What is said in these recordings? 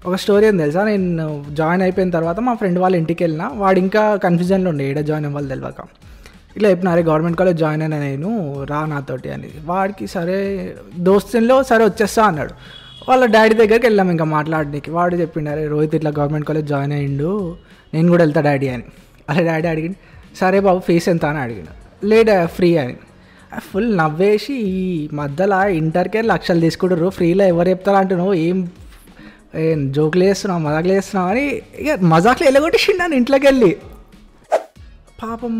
ఒక స్టోరీ ఏం తెలుసా, నేను జాయిన్ అయిపోయిన తర్వాత మా ఫ్రెండ్ వాళ్ళ ఇంటికి వెళ్ళిన, వాడు ఇంకా కన్ఫ్యూజన్లో ఉండే ఏడ జాయిన్ అవ్వాలి తెలియక. ఇట్లా చెప్పినారే గవర్నమెంట్ కాలేజ్ జాయిన్ అయినా నేను, రా నాతోటి అని. వాడికి సరే దోస్తుల్లో సరే వచ్చేస్తా అన్నాడు. వాళ్ళ డాడీ దగ్గరికి వెళ్ళాం ఇంకా మాట్లాడడానికి. వాడు చెప్పిండారే రోహిత్ ఇట్లా గవర్నమెంట్ కాలేజ్ జాయిన్ అయ్యిండు, నేను కూడా వెళ్తా డాడీ అని. అలా డాడీ అడిగిండు, సరే బాబు ఫీజు ఎంత అని అడిగిన. లేదా ఫ్రీ అని. ఫుల్ నవ్వేసి, ఈ మధ్యలో ఇంటర్కే లక్షలు తీసుకుంటారు, ఫ్రీలో ఎవరు చెప్తారా అంటున్నావు, ఏం జోకులు వేస్తున్నావు మజాకులు వేస్తున్నావు అని ఇక మజాకులు వెళ్ళగొట్టేసిండు ఇంట్లోకి వెళ్ళి. పాపం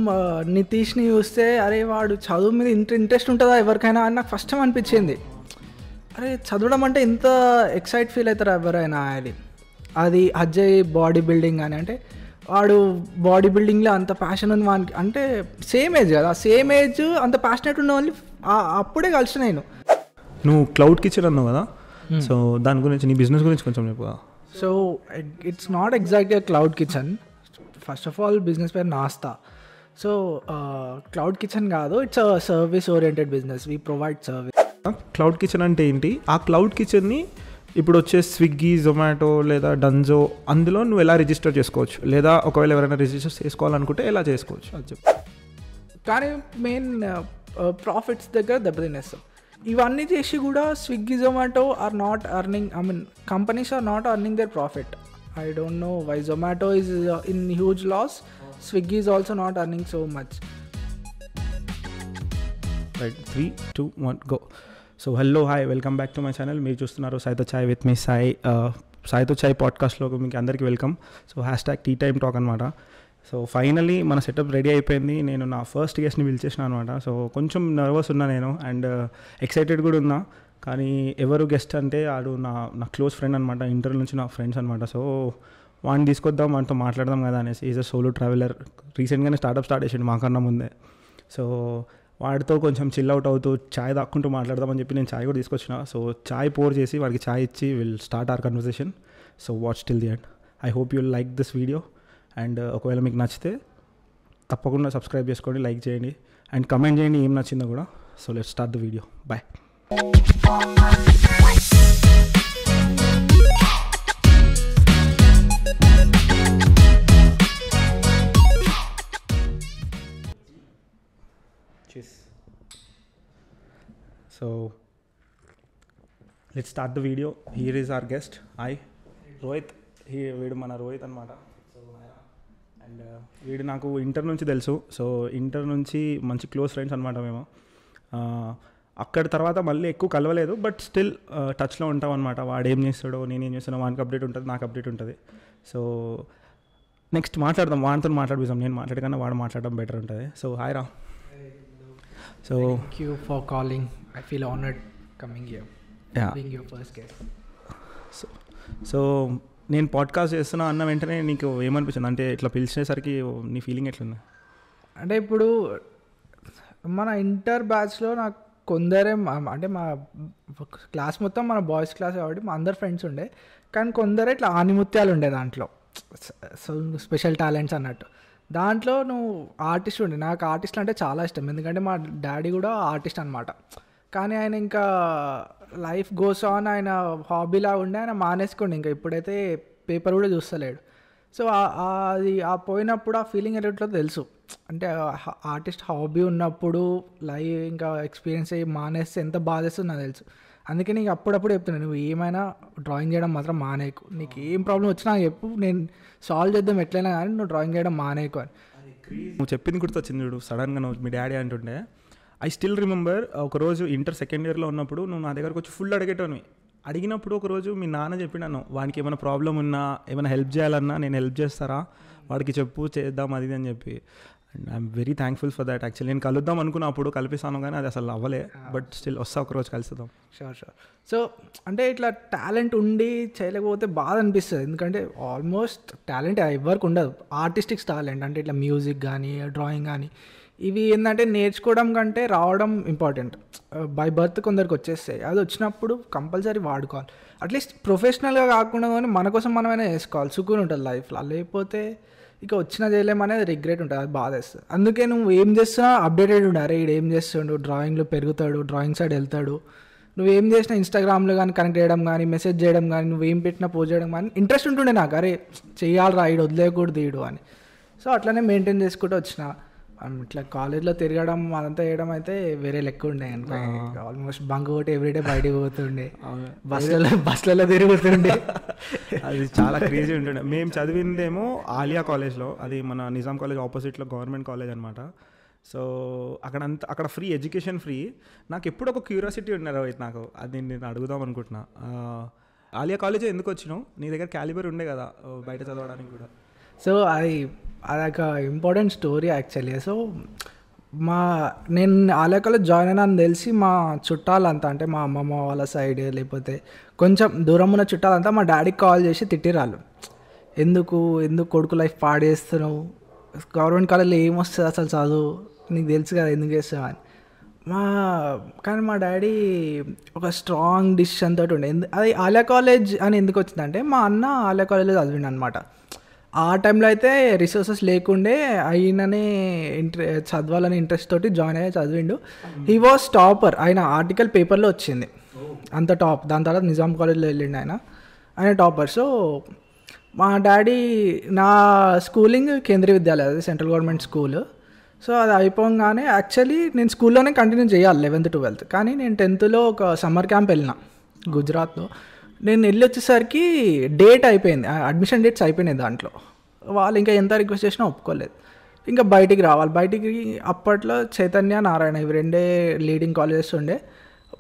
నితీష్ని చూస్తే అరే వాడు చదువు మీద ఇంట్రెస్ట్ ఉంటుందా ఎవరికైనా అని నాకు ఫస్ట్ టైం అనిపించింది. అరే చదవడం అంటే ఇంత ఎక్సైట్ ఫీల్ అవుతారా ఎవరైనా అని. అది అజయ్ బాడీ బిల్డింగ్ అని, అంటే వాడు బాడీ బిల్డింగ్లో అంత ప్యాషన్ ఉంది వానికి, అంటే సేమ్ ఏజ్ కదా, సేమ్ ఏజ్ అంత ప్యాషనెట్ ఉన్న వాళ్ళు అప్పుడే కలిసి. నువ్వు క్లౌడ్ కిచెన్ అన్నావు కదా, సో దాని గురించి నీ బిజినెస్ గురించి కొంచెం చెప్పు. సో ఇట్స్ నాట్ ఎగ్జాక్ట్గా cloud kitchen. First of all business పేరు నాస్తా. సో క్లౌడ్ కిచెన్ కాదు, it's a service oriented business. We provide service. Cloud kitchen అంటే ఏంటి? ఆ క్లౌడ్ కిచెన్ని ఇప్పుడు వచ్చే స్విగ్గీ, జొమాటో లేదా డన్జో, అందులో నువ్వు ఎలా రిజిస్టర్ చేసుకోవచ్చు, లేదా ఒకవేళ ఎవరైనా రిజిస్టర్ చేసుకోవాలనుకుంటే ఎలా చేసుకోవచ్చు అది చెప్పు. కానీ మెయిన్ ప్రాఫిట్స్ దగ్గర దెబ్బతినేస్తాం. ఇవన్నీ చేసి కూడా Swiggy, Zomato are not earning, I mean companies are not earning their profit. I don't know why Zomato is in huge loss. Swiggy is also not earning so much. Right, 3, 2, 1, go. So hello, hi, welcome back to my channel. మీరు చూస్తున్నారు సాయితో చాయ్ with me Sai. సాయితో చాయ్ పాడ్కాస్ట్లోకి మీకు అందరికీ welcome. So #tea time talk అనమాట. So finally మన setup ready అయిపోయింది. నేను నా ఫస్ట్ గెస్ట్ని పిలిచేసిన అనమాట. సో కొంచెం నర్వస్ ఉన్నా నేను, అండ్ ఎక్సైటెడ్ కూడా ఉన్నా. కానీ ఎవరు గెస్ట్ అంటే ఆడు నా క్లోజ్ ఫ్రెండ్ అనమాట, ఇంటర్ నుంచి నా ఫ్రెండ్స్ అనమాట. సో వాడిని తీసుకొద్దాం, వాడితో మాట్లాడదాం కదా అనేసి. ఈజ్ అ సోలో ట్రావెలర్, రీసెంట్గానే స్టార్ట్ చేసిండు మాకన్నా ముందే. సో వాడితో కొంచెం చిల్ అవుట్ అవుతూ చాయ్ దాక్కుంటూ మాట్లాడదామని చెప్పి నేను చాయ్ కూడా తీసుకొచ్చిన. సో చాయ్ పోర్ చేసి వాడికి చాయ్ ఇచ్చి will start our conversation. So watch till the end. I hope you like this video, and ఒకవేళ మీకు నచ్చితే తప్పకుండా సబ్స్క్రైబ్ చేసుకోండి, లైక్ చేయండి, అండ్ కమెంట్ చేయండి ఏం నచ్చిందో కూడా. So let's start the video. Bye. So let's start the video. Here is our guest. Hi, Rohit. వీడు మన రోహిత్ అనమాట. అండ్ వీడు నాకు ఇంటర్ నుంచి తెలుసు. సో ఇంటర్ నుంచి మంచి క్లోజ్ ఫ్రెండ్స్ అనమాట మేము. అక్కడ తర్వాత మళ్ళీ ఎక్కువ కలవలేదు, బట్ స్టిల్ టచ్లో ఉంటాం అనమాట. వాడు ఏం చేస్తాడో, నేను ఏం చేస్తానో, వానికి అప్డేట్ ఉంటుంది, నాకు అప్డేట్ ఉంటుంది. సో నెక్స్ట్ మాట్లాడదాం, వాడితో మాట్లాడిస్తాం. నేను మాట్లాడకన్నా వాడు మాట్లాడడం బెటర్ ఉంటుంది. సో హాయ్ రా. So thank you for calling. I feel honored coming here. Yeah. Being your first guest. So నేను పాడ్కాస్ట్ చేస్తున్నా అన్న వెంటనే నీకు ఏమనిపించింది? అంటే ఇట్లా పిలిచేసరికి నీ ఫీలింగ్ ఎట్లుంది? అంటే ఇప్పుడు మన ఇంటర్ బ్యాచ్లో నాకు కొందరే, అంటే మా క్లాస్ మొత్తం మన బాయ్స్ క్లాస్ కాబట్టి మా అందరు ఫ్రెండ్స్ ఉండే, కానీ కొందరే ఇట్లా ఆనిముత్యాలు ఉండే దాంట్లో, స్పెషల్ టాలెంట్స్ అన్నట్టు. దాంట్లో నువ్వు ఆర్టిస్ట్ ఉండే. నాకు ఆర్టిస్ట్లు అంటే చాలా ఇష్టం, ఎందుకంటే మా డాడీ కూడా ఆర్టిస్ట్ అనమాట. కానీ ఆయన ఇంకా లైఫ్ గోస్ ఆన్, ఆయన హాబీలా ఉండే ఆయన మానేసుకోండి. ఇంకా ఇప్పుడైతే పేపర్ కూడా చూస్తలేడు. సో అది పోయినప్పుడు ఆ ఫీలింగ్ ఎట్లా తెలుసు. అంటే ఆర్టిస్ట్ హాబీ ఉన్నప్పుడు లైవ్ ఇంకా ఎక్స్పీరియన్స్ అయ్యి మానేస్తే ఎంత బాధేస్తుందో నాకు తెలుసు. అందుకే నీకు అప్పుడప్పుడు చెప్తున్నాను, నువ్వు ఏమైనా డ్రాయింగ్ చేయడం మాత్రం మానేకు. నీకు ఏం ప్రాబ్లం వచ్చినా చెప్పు, నేను సాల్వ్ చేద్దాం ఎట్లయినా, కానీ నువ్వు డ్రాయింగ్ చేయడం మానేకు అని. నువ్వు చెప్పింది గుర్తొచ్చింది చూడు, సడన్గా నువ్వు మీ డాడీ అంటుండే. ఐ స్టిల్ రిమెంబర్, ఒకరోజు ఇంటర్ సెకండ్ ఇయర్లో ఉన్నప్పుడు నువ్వు నా దగ్గరకు వచ్చి ఫుల్ అడిగినప్పుడు ఒకరోజు మీ నాన్న చెప్పినాను, వానికి ఏమైనా ప్రాబ్లం ఉన్నా, ఏమైనా హెల్ప్ చేయాలన్నా నేను హెల్ప్ చేస్తారా, వాడికి చెప్పు, చేద్దాం అది అని చెప్పి. And I'm very thankful for that. Actually నేను కలుద్దాం అనుకున్నా, అప్పుడు కలిపిస్తాను, కానీ అది అసలు అవ్వలే. బట్ స్టిల్ వస్తా ఒకరోజు కలుద్దాం. షూర్. సో అంటే ఇట్లా టాలెంట్ ఉండి చేయలేకపోతే బాధ అనిపిస్తుంది, ఎందుకంటే ఆల్మోస్ట్ టాలెంట్ ఎవరికి ఉండదు. ఆర్టిస్టిక్స్ టాలెంట్ అంటే ఇట్లా మ్యూజిక్ కానీ డ్రాయింగ్ కానీ ఇవి ఏంటంటే నేర్చుకోవడం కంటే రావడం ఇంపార్టెంట్. బై బర్త్ కొందరికి వచ్చేస్తాయి, అది వచ్చినప్పుడు కంపల్సరీ వాడుకోవాలి. అట్లీస్ట్ ప్రొఫెషనల్గా కాకుండా కానీ మన కోసం మనమైనా చేసుకోవాలి, సుకూన్ ఉంటుంది లైఫ్లో. లేకపోతే ఇక వచ్చినా చేయలేమనేది రిగ్రెట్ ఉంటుంది, అది బాధేస్తుంది. అందుకే నువ్వు ఏం చేస్తున్నా అప్డేటెడ్ ఉండాలి. ఈడు ఏం చేస్తుండు, డ్రాయింగ్లో పెరుగుతాడు, డ్రాయింగ్ సైడ్ వెళ్తాడు, నువ్వేం చేసినా ఇన్స్టాగ్రామ్లో కానీ కనెక్ట్ చేయడం కానీ మెసేజ్ చేయడం కానీ నువ్వేం పెట్టినా పోస్ట్ చేయడం కానీ ఇంట్రెస్ట్ ఉంటుండే నాకు, అరే చెయ్యాలి రా ఈడు వదిలేయకూడదు ఈడు అని. సో అట్లనే మెయింటైన్ చేసుకుంటూ వచ్చిన. ఇట్లా కాలేజ్లో తిరగడం అదంతా చేయడం అయితే వేరే లెక్క ఉండే అనుకో. ఆల్మోస్ట్ బంక్ కొట్టి ఎవ్రీడే బయటకు పోతుండే, బస్లలో తిరుగుతుండే. అది చాలా క్రేజీ ఉంటుండే. మేము చదివిందేమో ఆలియా కాలేజ్లో, అది మన నిజాం కాలేజ్ ఆపోజిట్లో గవర్నమెంట్ కాలేజ్ అనమాట. సో అక్కడ ఫ్రీ ఎడ్యుకేషన్ ఫ్రీ. నాకు ఎప్పుడు ఒక క్యూరియాసిటీ ఉండేది రోహిత్, నాకు అది నేను అడుగుదాం అనుకుంటున్నా. ఆలియా కాలేజ్ ఎందుకు వచ్చినావు? నీ దగ్గర క్యాలిబర్ ఉండే కదా బయట చదవడానికి కూడా. సో అదొక ఇంపార్టెంట్ స్టోరీ యాక్చువల్లీ. సో నేను ఆలియా కాలేజ్ జాయిన్ అయినా తెలిసి మా చుట్టాలంతా, అంటే మా అమ్మమ్మ వాళ్ళ సైడ్ లేకపోతే కొంచెం దూరం ఉన్న చుట్టాలంతా మా డాడీకి కాల్ చేసి తిట్టిరాళ్ళు, ఎందుకు కొడుకు లైఫ్ పాడేస్తున్నావు, గవర్నమెంట్ కాలేజ్లో ఏమొస్తుంది అసలు చదువు, నీకు తెలుసు కదా ఎందుకు చేస్తావు అని. కానీ మా డాడీ ఒక స్ట్రాంగ్ డిసిషన్ తోటి ఉండే. అది ఆలియా కాలేజ్ అని ఎందుకు వచ్చిందంటే మా అన్న ఆలియా కాలేజ్లో చదివిండు అనమాట. ఆ టైంలో అయితే రిసోర్సెస్ లేకుండే, అయిననే చదవాలని ఇంట్రెస్ట్ తోటి జాయిన్ అయ్యి చదివిండు. హీ వాజ్ టాపర్, ఆయన ఆర్టికల్ పేపర్లో వచ్చింది అంత టాప్. దాని తర్వాత నిజాం కాలేజ్లో వెళ్ళిండు ఆయన టాపర్. సో మా డాడీ, నా స్కూలింగ్ కేంద్రీయ విద్యాలయ, అది సెంట్రల్ గవర్నమెంట్ స్కూల్. సో అది అయిపోగానే యాక్చువల్లీ నేను స్కూల్లోనే కంటిన్యూ చేయాలి 11th 12th, కానీ నేను 10th ఒక సమ్మర్ క్యాంప్ వెళ్ళిన గుజరాత్లో. నేను వెళ్ళి వచ్చేసరికి డేట్ అయిపోయింది, అడ్మిషన్ డేట్స్ అయిపోయినాయి దాంట్లో. వాళ్ళు ఇంకా ఎంత రిక్వెస్ట్ చేసినా ఒప్పుకోలేదు, ఇంకా బయటికి రావాలి. బయటికి అప్పట్లో చైతన్య, నారాయణ ఇవి రెండే లీడింగ్ కాలేజెస్ ఉండే.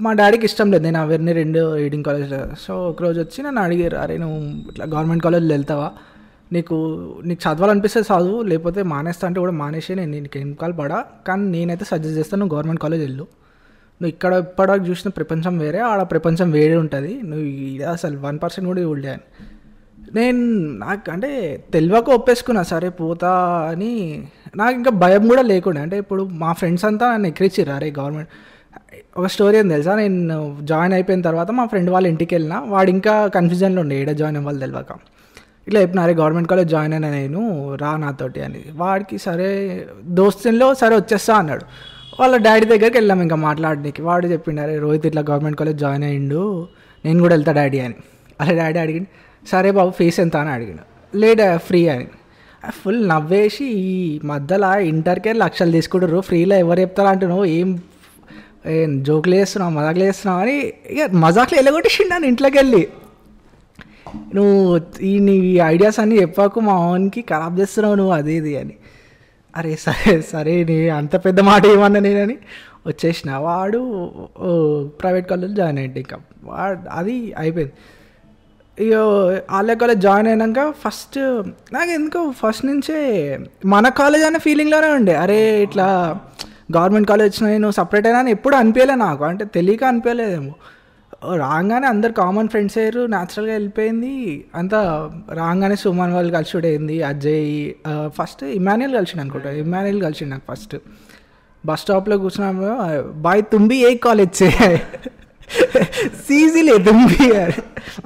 మా డాడీకి ఇష్టం లేదు నేను అవన్నీ 2 రీడింగ్ కాలేజ్లో. సో ఒకరోజు వచ్చి నన్ను అడిగారు, అరే నువ్వు ఇట్లా గవర్నమెంట్ కాలేజ్లో వెళ్తావా, నీకు చదవాలనిపిస్తే చదువు, లేకపోతే మానేస్తా అంటే కూడా మానేసి, నేను నీకు ఎన్నికలు పడా, కానీ నేనైతే సజెస్ట్ చేస్తాను నువ్వు గవర్నమెంట్ కాలేజ్ వెళ్ళు. నువ్వు ఇక్కడ ఇప్పటివరకు చూసిన ప్రపంచం వేరే, ఆడ ప్రపంచం వేరే ఉంటుంది, నువ్వు అసలు 1% కూడా చూడలే అని. నాకు అంటే తెలియక ఒప్పేసుకున్నా, సరే పోతా అని. నాకు ఇంకా భయం కూడా లేకుండా, అంటే ఇప్పుడు మా ఫ్రెండ్స్ అంతా నన్ను ఎక్కిరిచ్చిర్రు, అరే గవర్నమెంట్. ఒక స్టోరీ ఏం తెలుసా, నేను జాయిన్ అయిపోయిన తర్వాత మా ఫ్రెండ్ వాళ్ళ ఇంటికి వెళ్ళినా, వాడు ఇంకా కన్ఫ్యూజన్లో ఉండే ఏడ జాయిన్ అవ్వాలి తెలియక. ఇట్లా చెప్పిన, అరే గవర్నమెంట్ కాలేజ్ జాయిన్ అయినా నేను, రా నాతోటి అని. వాడికి సరే దోస్తుల్లో సరే వచ్చేస్తా అన్నాడు. వాళ్ళ డాడీ దగ్గరికి వెళ్ళాం ఇంకా మాట్లాడడానికి. వాడు చెప్పిండు, అరే రోహిత్ ఇట్లా గవర్నమెంట్ కాలేజ్ జాయిన్ అయ్యిండు, నేను కూడా వెళ్తా డాడీ అని. అలా డాడీ అడిగిండు, సరే బాబు ఫీజు ఎంత అని అడిగాడు. లేదా ఫ్రీ అని. ఫుల్ నవ్వేసి, ఈ మధ్యలో ఇంటర్కే లక్షలు తీసుకుంటారు, ఫ్రీలో ఎవరు చెప్తారా అంటున్నావు, ఏం జోకులు వేస్తున్నావు, మజాకులు వేస్తున్నావు అని ఇక మజాకులు వెళ్ళగొట్టేసిండు నన్ను ఇంట్లోకి వెళ్ళి. నువ్వు నీ ఐడియాస్ అన్నీ చెప్పాకు, మా ఓన్కి ఖరాబ్ చేస్తున్నావు నువ్వు అది ఇది అని. అరే సరే నీ అంత పెద్ద మాట ఏమన్నా నేనని వచ్చేసిన. వాడు ప్రైవేట్ కాలేజ్ జాయిన్ అయ్యింది. ఇంకా అది అయిపోయింది. ఇక ఆలియా కాలేజ్ జాయిన్ అయినాక నాకు ఎందుకో ఫస్ట్ నుంచే మన కాలేజ్ అనే ఫీలింగ్లోనే ఉండే, అరే ఇట్లా గవర్నమెంట్ కాలేజ్ వచ్చిన నేను సపరేట్ అయినా అని ఎప్పుడు అనిపించలే నాకు, అంటే తెలియక అనిపించలేదేమో. రాగానే అందరు కామన్ ఫ్రెండ్స్ అయ్యారు, న్యాచురల్గా వెళ్ళిపోయింది అంతా. రాగానే సుమన్ వాళ్ళు కలిసి ఏంది, అజయ్, ఫస్ట్ ఇమాన్యుయల్ కలిసిండు అనుకుంటా, ఇమాన్యుయల్ కలిసిండు నాకు ఫస్ట్. బస్ స్టాప్లో కూర్చున్నాము, బాయ్ తుంబి ఏ కాలేజ్ సీజీలే తుంబి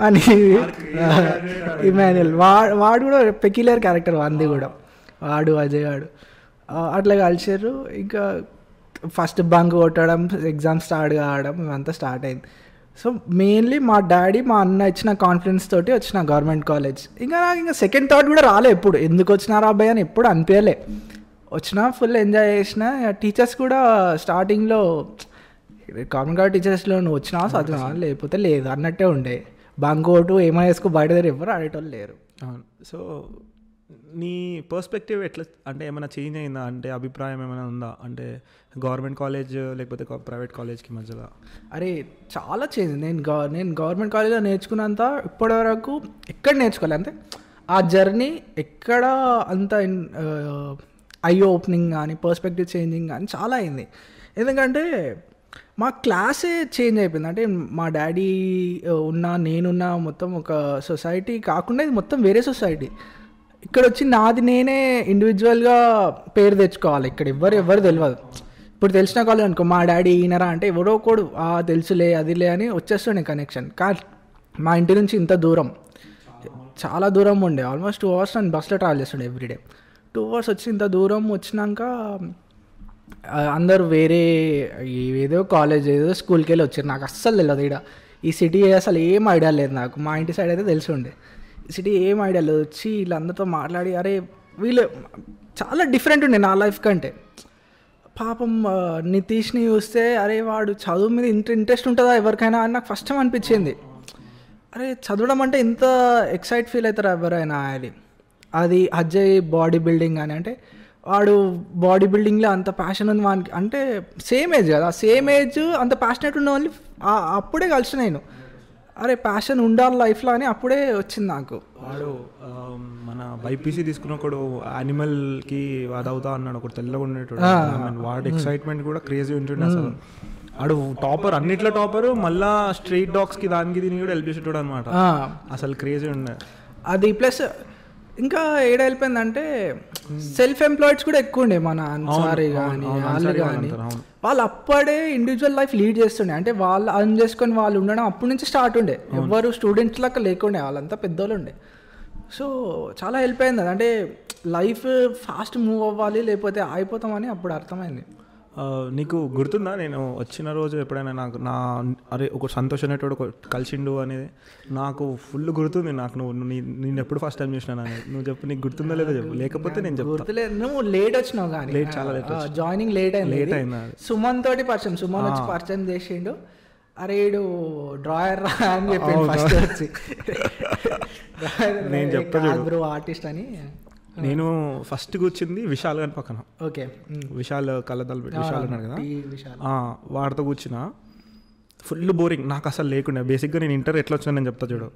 అని. ఇమాన్యుయల్ వాడు కూడా పెక్యులర్ క్యారెక్టర్, వాంది కూడా, వాడు అజయ్ వాడు అట్లా కలిసారు. ఇంకా ఫస్ట్ బంక్ కొట్టడం, ఎగ్జామ్ స్టార్ట్ కావడం ఇవంతా స్టార్ట్ అయింది. సో మెయిన్లీ మా డాడీ మా అన్న ఇచ్చిన కాన్ఫిడెన్స్ తోటి వచ్చిన గవర్నమెంట్ కాలేజ్. ఇంకా నాకు ఇంకా సెకండ్ థాట్ కూడా రాలే, ఎప్పుడు ఎందుకు వచ్చినారా అబ్బాయి అని ఎప్పుడు అనిపించలే. వచ్చినా ఫుల్ ఎంజాయ్ చేసిన. టీచర్స్ కూడా స్టార్టింగ్లో గవర్నమెంట్ కాలేజ్ టీచర్స్లో నువ్వు వచ్చినా చదివినా లేకపోతే లేదు అన్నట్టే ఉండే. బంకోటు ఏమైనా వేసుకో బయట దగ్గర ఎవరు ఆడేటోళ్ళు లేరు. అవును. సో నీ పర్స్పెక్టివ్ ఎట్లా, అంటే ఏమైనా చేంజ్ అయిందా, అంటే అభిప్రాయం ఏమైనా ఉందా, అంటే గవర్నమెంట్ కాలేజ్ లేకపోతే ప్రైవేట్ కాలేజ్కి మధ్యలో? అరే చాలా చేంజ్. నేను గవర్నమెంట్ కాలేజ్లో నేర్చుకున్నంత ఇప్పటివరకు ఎక్కడ నేర్చుకోవాలి, అంటే ఆ జర్నీ ఎక్కడ అంత ఐ ఓపెనింగ్ కానీ పర్స్పెక్టివ్ చేంజింగ్ కానీ చాలా అయింది. ఎందుకంటే మా క్లాసే చేంజ్ అయిపోయింది. అంటే మా డాడీ నేనున్నా మొత్తం ఒక సొసైటీ కాకుండా ఇది మొత్తం వేరే సొసైటీ. ఇక్కడ వచ్చి నాది నేనే ఇండివిజువల్గా పేరు తెచ్చుకోవాలి. ఇక్కడ ఎవరు తెలియదు. ఇప్పుడు తెలిసిన కాలేజ్ అనుకో, మా డాడీ ఈయనరా అంటే ఎవరో ఒకడు తెలుసులే అదిలే అని వచ్చేస్తుండే కనెక్షన్. కానీ మా ఇంటి నుంచి ఇంత దూరం, చాలా దూరం ఉండే, ఆల్మోస్ట్ 2 hours నేను బస్లో ట్రావెల్ చేస్తుండే ఎవ్రీడే. 2 hours వచ్చి ఇంత దూరం వచ్చినాక అందరూ వేరే ఏదో కాలేజ్ ఏదో స్కూల్కి వెళ్ళి వచ్చారు. నాకు అస్సలు తెలియదు ఇక్కడ ఈ సిటీ అసలు ఏం ఐడియా లేదు నాకు. మా ఇంటి సైడ్ అయితే తెలిసి ఉండే, ఈ సిటీ ఏం ఐడియా లేదు. వచ్చి వీళ్ళందరితో మాట్లాడి అరే వీళ్ళు చాలా డిఫరెంట్ ఉండే నా లైఫ్ కంటే. పాపం నితీష్ని చూస్తే అరే వాడు చదువు మీద ఇంట్రెస్ట్ ఉంటుందా ఎవరికైనా అని నాకు ఫస్ట్ టైం అనిపించింది. అరే చదవడం అంటే ఎంత ఎక్సైట్ ఫీల్ అవుతారా ఎవరైనా అని. అది అజయ్ బాడీ బిల్డింగ్ అని, అంటే వాడు బాడీ బిల్డింగ్లో అంత ప్యాషన్ ఉంది వానికి, అంటే సేమ్ ఏజ్ కదా, సేమ్ ఏజ్ అంత ప్యాషనెట్ ఉన్న వాళ్ళు అప్పుడే కలిసి నేను అరే ప్యాషన్ ఉండాలి లైఫ్లో అని అప్పుడే వచ్చింది నాకు. వాడు మన బైపీసీ తీసుకున్నప్పుడు యానిమల్కి వాదవుతా అన్నాడు, ఒకటి తెల్లగా ఉండేటోడు. వాడు ఎక్సైట్మెంట్ కూడా క్రేజీ ఉంటుండే అసలు. వాడు టాపర్, అన్నిట్లో టాపర్, మళ్ళా స్ట్రీట్ డాగ్స్కి దానికి దీనికి కూడా హెల్ప్ చేసేటోడు అనమాట. అసలు క్రేజీ ఉండే అది. ప్లస్ ఇంకా ఏడ వెళ్ళిపోయిందంటే సెల్ఫ్ ఎంప్లాయిడ్స్ కూడా ఎక్కువ ఉండే, మన అన్సారీ కానీ వాళ్ళు కానీ. వాళ్ళు అప్పుడే ఇండివిజువల్ లైఫ్ లీడ్ చేస్తుండే, అంటే వాళ్ళు అర్న్ చేసుకొని వాళ్ళు ఉండడం అప్పటి నుంచి స్టార్ట్ ఉండే. ఎవరు స్టూడెంట్స్ లాగా లేకుండే, వాళ్ళంతా పెద్దోళ్ళు ఉండే. సో చాలా హెల్ప్ అయింది అది. అంటే లైఫ్ ఫాస్ట్ మూవ్ అవ్వాలి లేకపోతే ఆగిపోతామని అప్పుడు అర్థమైంది. నీకు గుర్తుందా నేను వచ్చిన రోజు ఎప్పుడైనా నాకు అరే ఒక సంతోష్ అనేటోడు కలిసిండు అనేది నాకు ఫుల్ గుర్తుంది. నాకు నేను ఎప్పుడు ఫస్ట్ టైం చూసినా అనేది నువ్వు చెప్పు, నీకు గుర్తుందో లేదో చెప్పు, లేకపోతే నేను చెప్తాను. నువ్వు లేట్ వచ్చినావు కానీ, లేట్, చాలా లేట్, జాయినింగ్ లేట్ అయింది. సుమన్ తోటి పరిచయం, సుమన్ వచ్చి పరిచయం చేసిండు. అరే ఈడు డ్రాయర్ రా అని చెప్పి ఫస్ట్ వచ్చి నేను చెప్తాను ఆర్టిస్ట్ అని. నేను ఫస్ట్ కూర్చుంది విశాల్ గారి పక్కన. ఓకే, విశాల్ కళ్ళద్దాలు పెట్టి విశాల్ అన్నాడు కదా, వాడితో కూర్చున్నా. ఫుల్ బోరింగ్ నాకు అసలు లేకుండా. బేసిక్గా నేను ఇంటర్ ఎట్లా వచ్చాను నేను చెప్తా చూడు.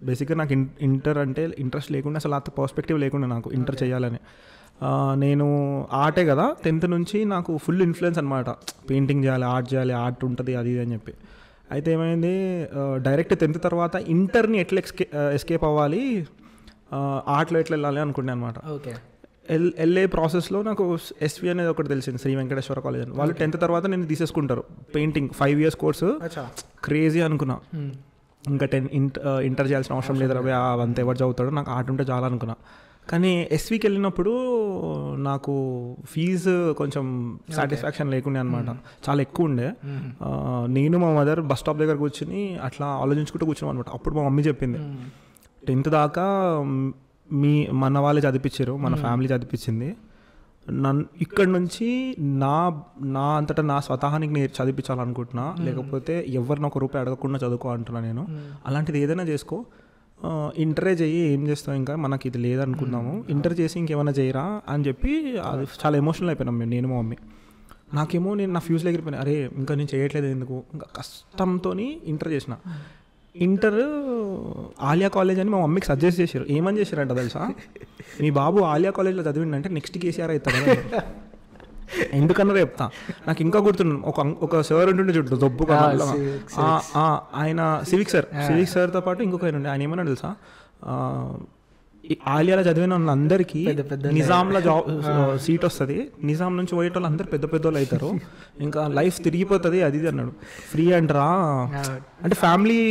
బేసిక్గా నాకు ఇంటర్ అంటే ఇంట్రెస్ట్ లేకుండా, అసలు అంత పర్స్పెక్టివ్ లేకుండా నాకు ఇంటర్ చేయాలని. నేను ఆర్టే కదా, 10th నుంచి నాకు ఫుల్ ఇన్ఫ్లుయెన్స్ అనమాట. పెయింటింగ్ చేయాలి, ఆర్ట్ ఉంటుంది అది ఇది అని చెప్పి. అయితే ఏమైంది, డైరెక్ట్ 10th తర్వాత ఇంటర్ని ఎట్లా ఎస్కేప్ అవ్వాలి, ఆర్ట్లో ఎట్లా వెళ్ళాలి అనుకున్నాను అనమాట. ఓకే, వెళ్ళే ప్రాసెస్లో నాకు ఎస్వి అనేది ఒకటి తెలిసింది, శ్రీ వెంకటేశ్వర కాలేజ్ అని. వాళ్ళు 10th తర్వాత నేను తీసేసుకుంటారు పెయింటింగ్ 5 years కోర్సు. క్రేజీ అనుకున్నా, ఇంకా ఇంటర్ చేయాల్సిన అవసరం లేదు రవి, అంత ఎవరు చదువుతాడు, నాకు ఆర్ట్ ఉంటే చాలా అనుకున్నా. కానీ ఎస్వికి వెళ్ళినప్పుడు నాకు ఫీజు కొంచెం సాటిస్ఫాక్షన్ లేకుండే అనమాట, చాలా ఎక్కువ ఉండే. నేను మా మదర్ బస్ స్టాప్ దగ్గర కూర్చుని అట్లా ఆలోచించుకుంటూ కూర్చున్నాం అనమాట. అప్పుడు మా మమ్మీ చెప్పింది 10th దాకా మన వాళ్ళే చదివించారు, మన ఫ్యామిలీ చదివించింది, ఇక్కడ నుంచి నా అంతటా నా స్వతహానికి నేను చదివించాలనుకుంటున్నా, లేకపోతే ఎవరిని ఒక రూపాయి అడగకుండా చదువుకో అంటున్నా నేను. అలాంటిది ఏదైనా చేసుకో, ఇంటరే చెయ్యి, ఏం చేస్తావు, ఇంకా మనకి ఇది లేదనుకున్నాము, ఇంటర్ చేసి ఇంకేమైనా చేయరా అని చెప్పి అది చాలా ఎమోషనల్ అయిపోయినాం నేను మా మమ్మీ. నాకేమో నేను నా ఫ్యూజ్లో ఎగిరిపోయినా, అరే ఇంకా నేను చేయట్లేదు ఎందుకు, ఇంకా కష్టంతో ఇంటర్ చేసిన. ఇంటర్ ఆలియా కాలేజ్ అని మా మమ్మీకి సజెస్ట్ చేశారు. ఏమని చేశారంట తెలుసా, మీ బాబు ఆలియా కాలేజ్లో చదివిండంటే నెక్స్ట్ కేసీఆర్ అవుతాడు. ఎందుకన్నా చెప్తా, నాకు ఇంకా గుర్తుంది. ఒక సార్ ఉంటుండే చుట్టూ దొబ్బు, ఆయన సివిక్ సార్తో పాటు ఇంకొక ఆయన ఉండే. ఆయన ఏమన్నా తెలుసా, ఆలియాలో చదివిన వాళ్ళందరికీ నిజాంలో జాబ్ సీట్ వస్తుంది, నిజాం నుంచి పోయే వాళ్ళు అందరు పెద్ద వాళ్ళు అవుతారు, ఇంకా లైఫ్ తిరిగిపోతుంది అది ఇది అన్నాడు. ఫ్రీ అంటారా అంటే ఫ్యామిలీ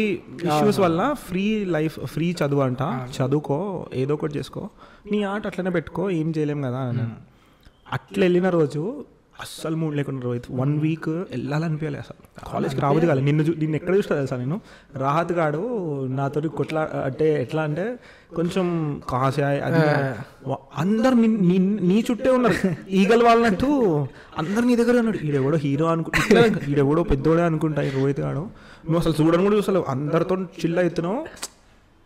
ఇష్యూస్ వల్ల ఫ్రీ లైఫ్, ఫ్రీ చదువు అంట, చదువుకో ఏదో ఒకటి చేసుకో, నీ ఆట అట్లనే పెట్టుకో, ఏం చేయలేం కదా అన్నాను. అట్లా వెళ్ళిన రోజు అస్సలు మూడ్ లేకుండా రోహిత్, 1 week వెళ్ళాలనిపించాలి, అసలు కాలేజ్కి రావద్దు కాదు. నిన్ను ఎక్కడ చూస్తా తెలుసా, నేను రాహత్ గాడు నాతో అంటే ఎట్లా అంటే కొంచెం కాసాయ్ అది, అందరు నీ చుట్టే ఉన్నారు ఈగలు వాళ్ళనట్టు, అందరు నీ దగ్గర ఉన్నాడు. ఈడెవడో హీరో అనుకుంటా, ఈడెవడో పెద్దోడే అనుకుంటా రోహిత్ గాడు. నువ్వు అసలు చూడడం కూడా చూసలేవు, అందరితో చిల్ అవుతున్నావు.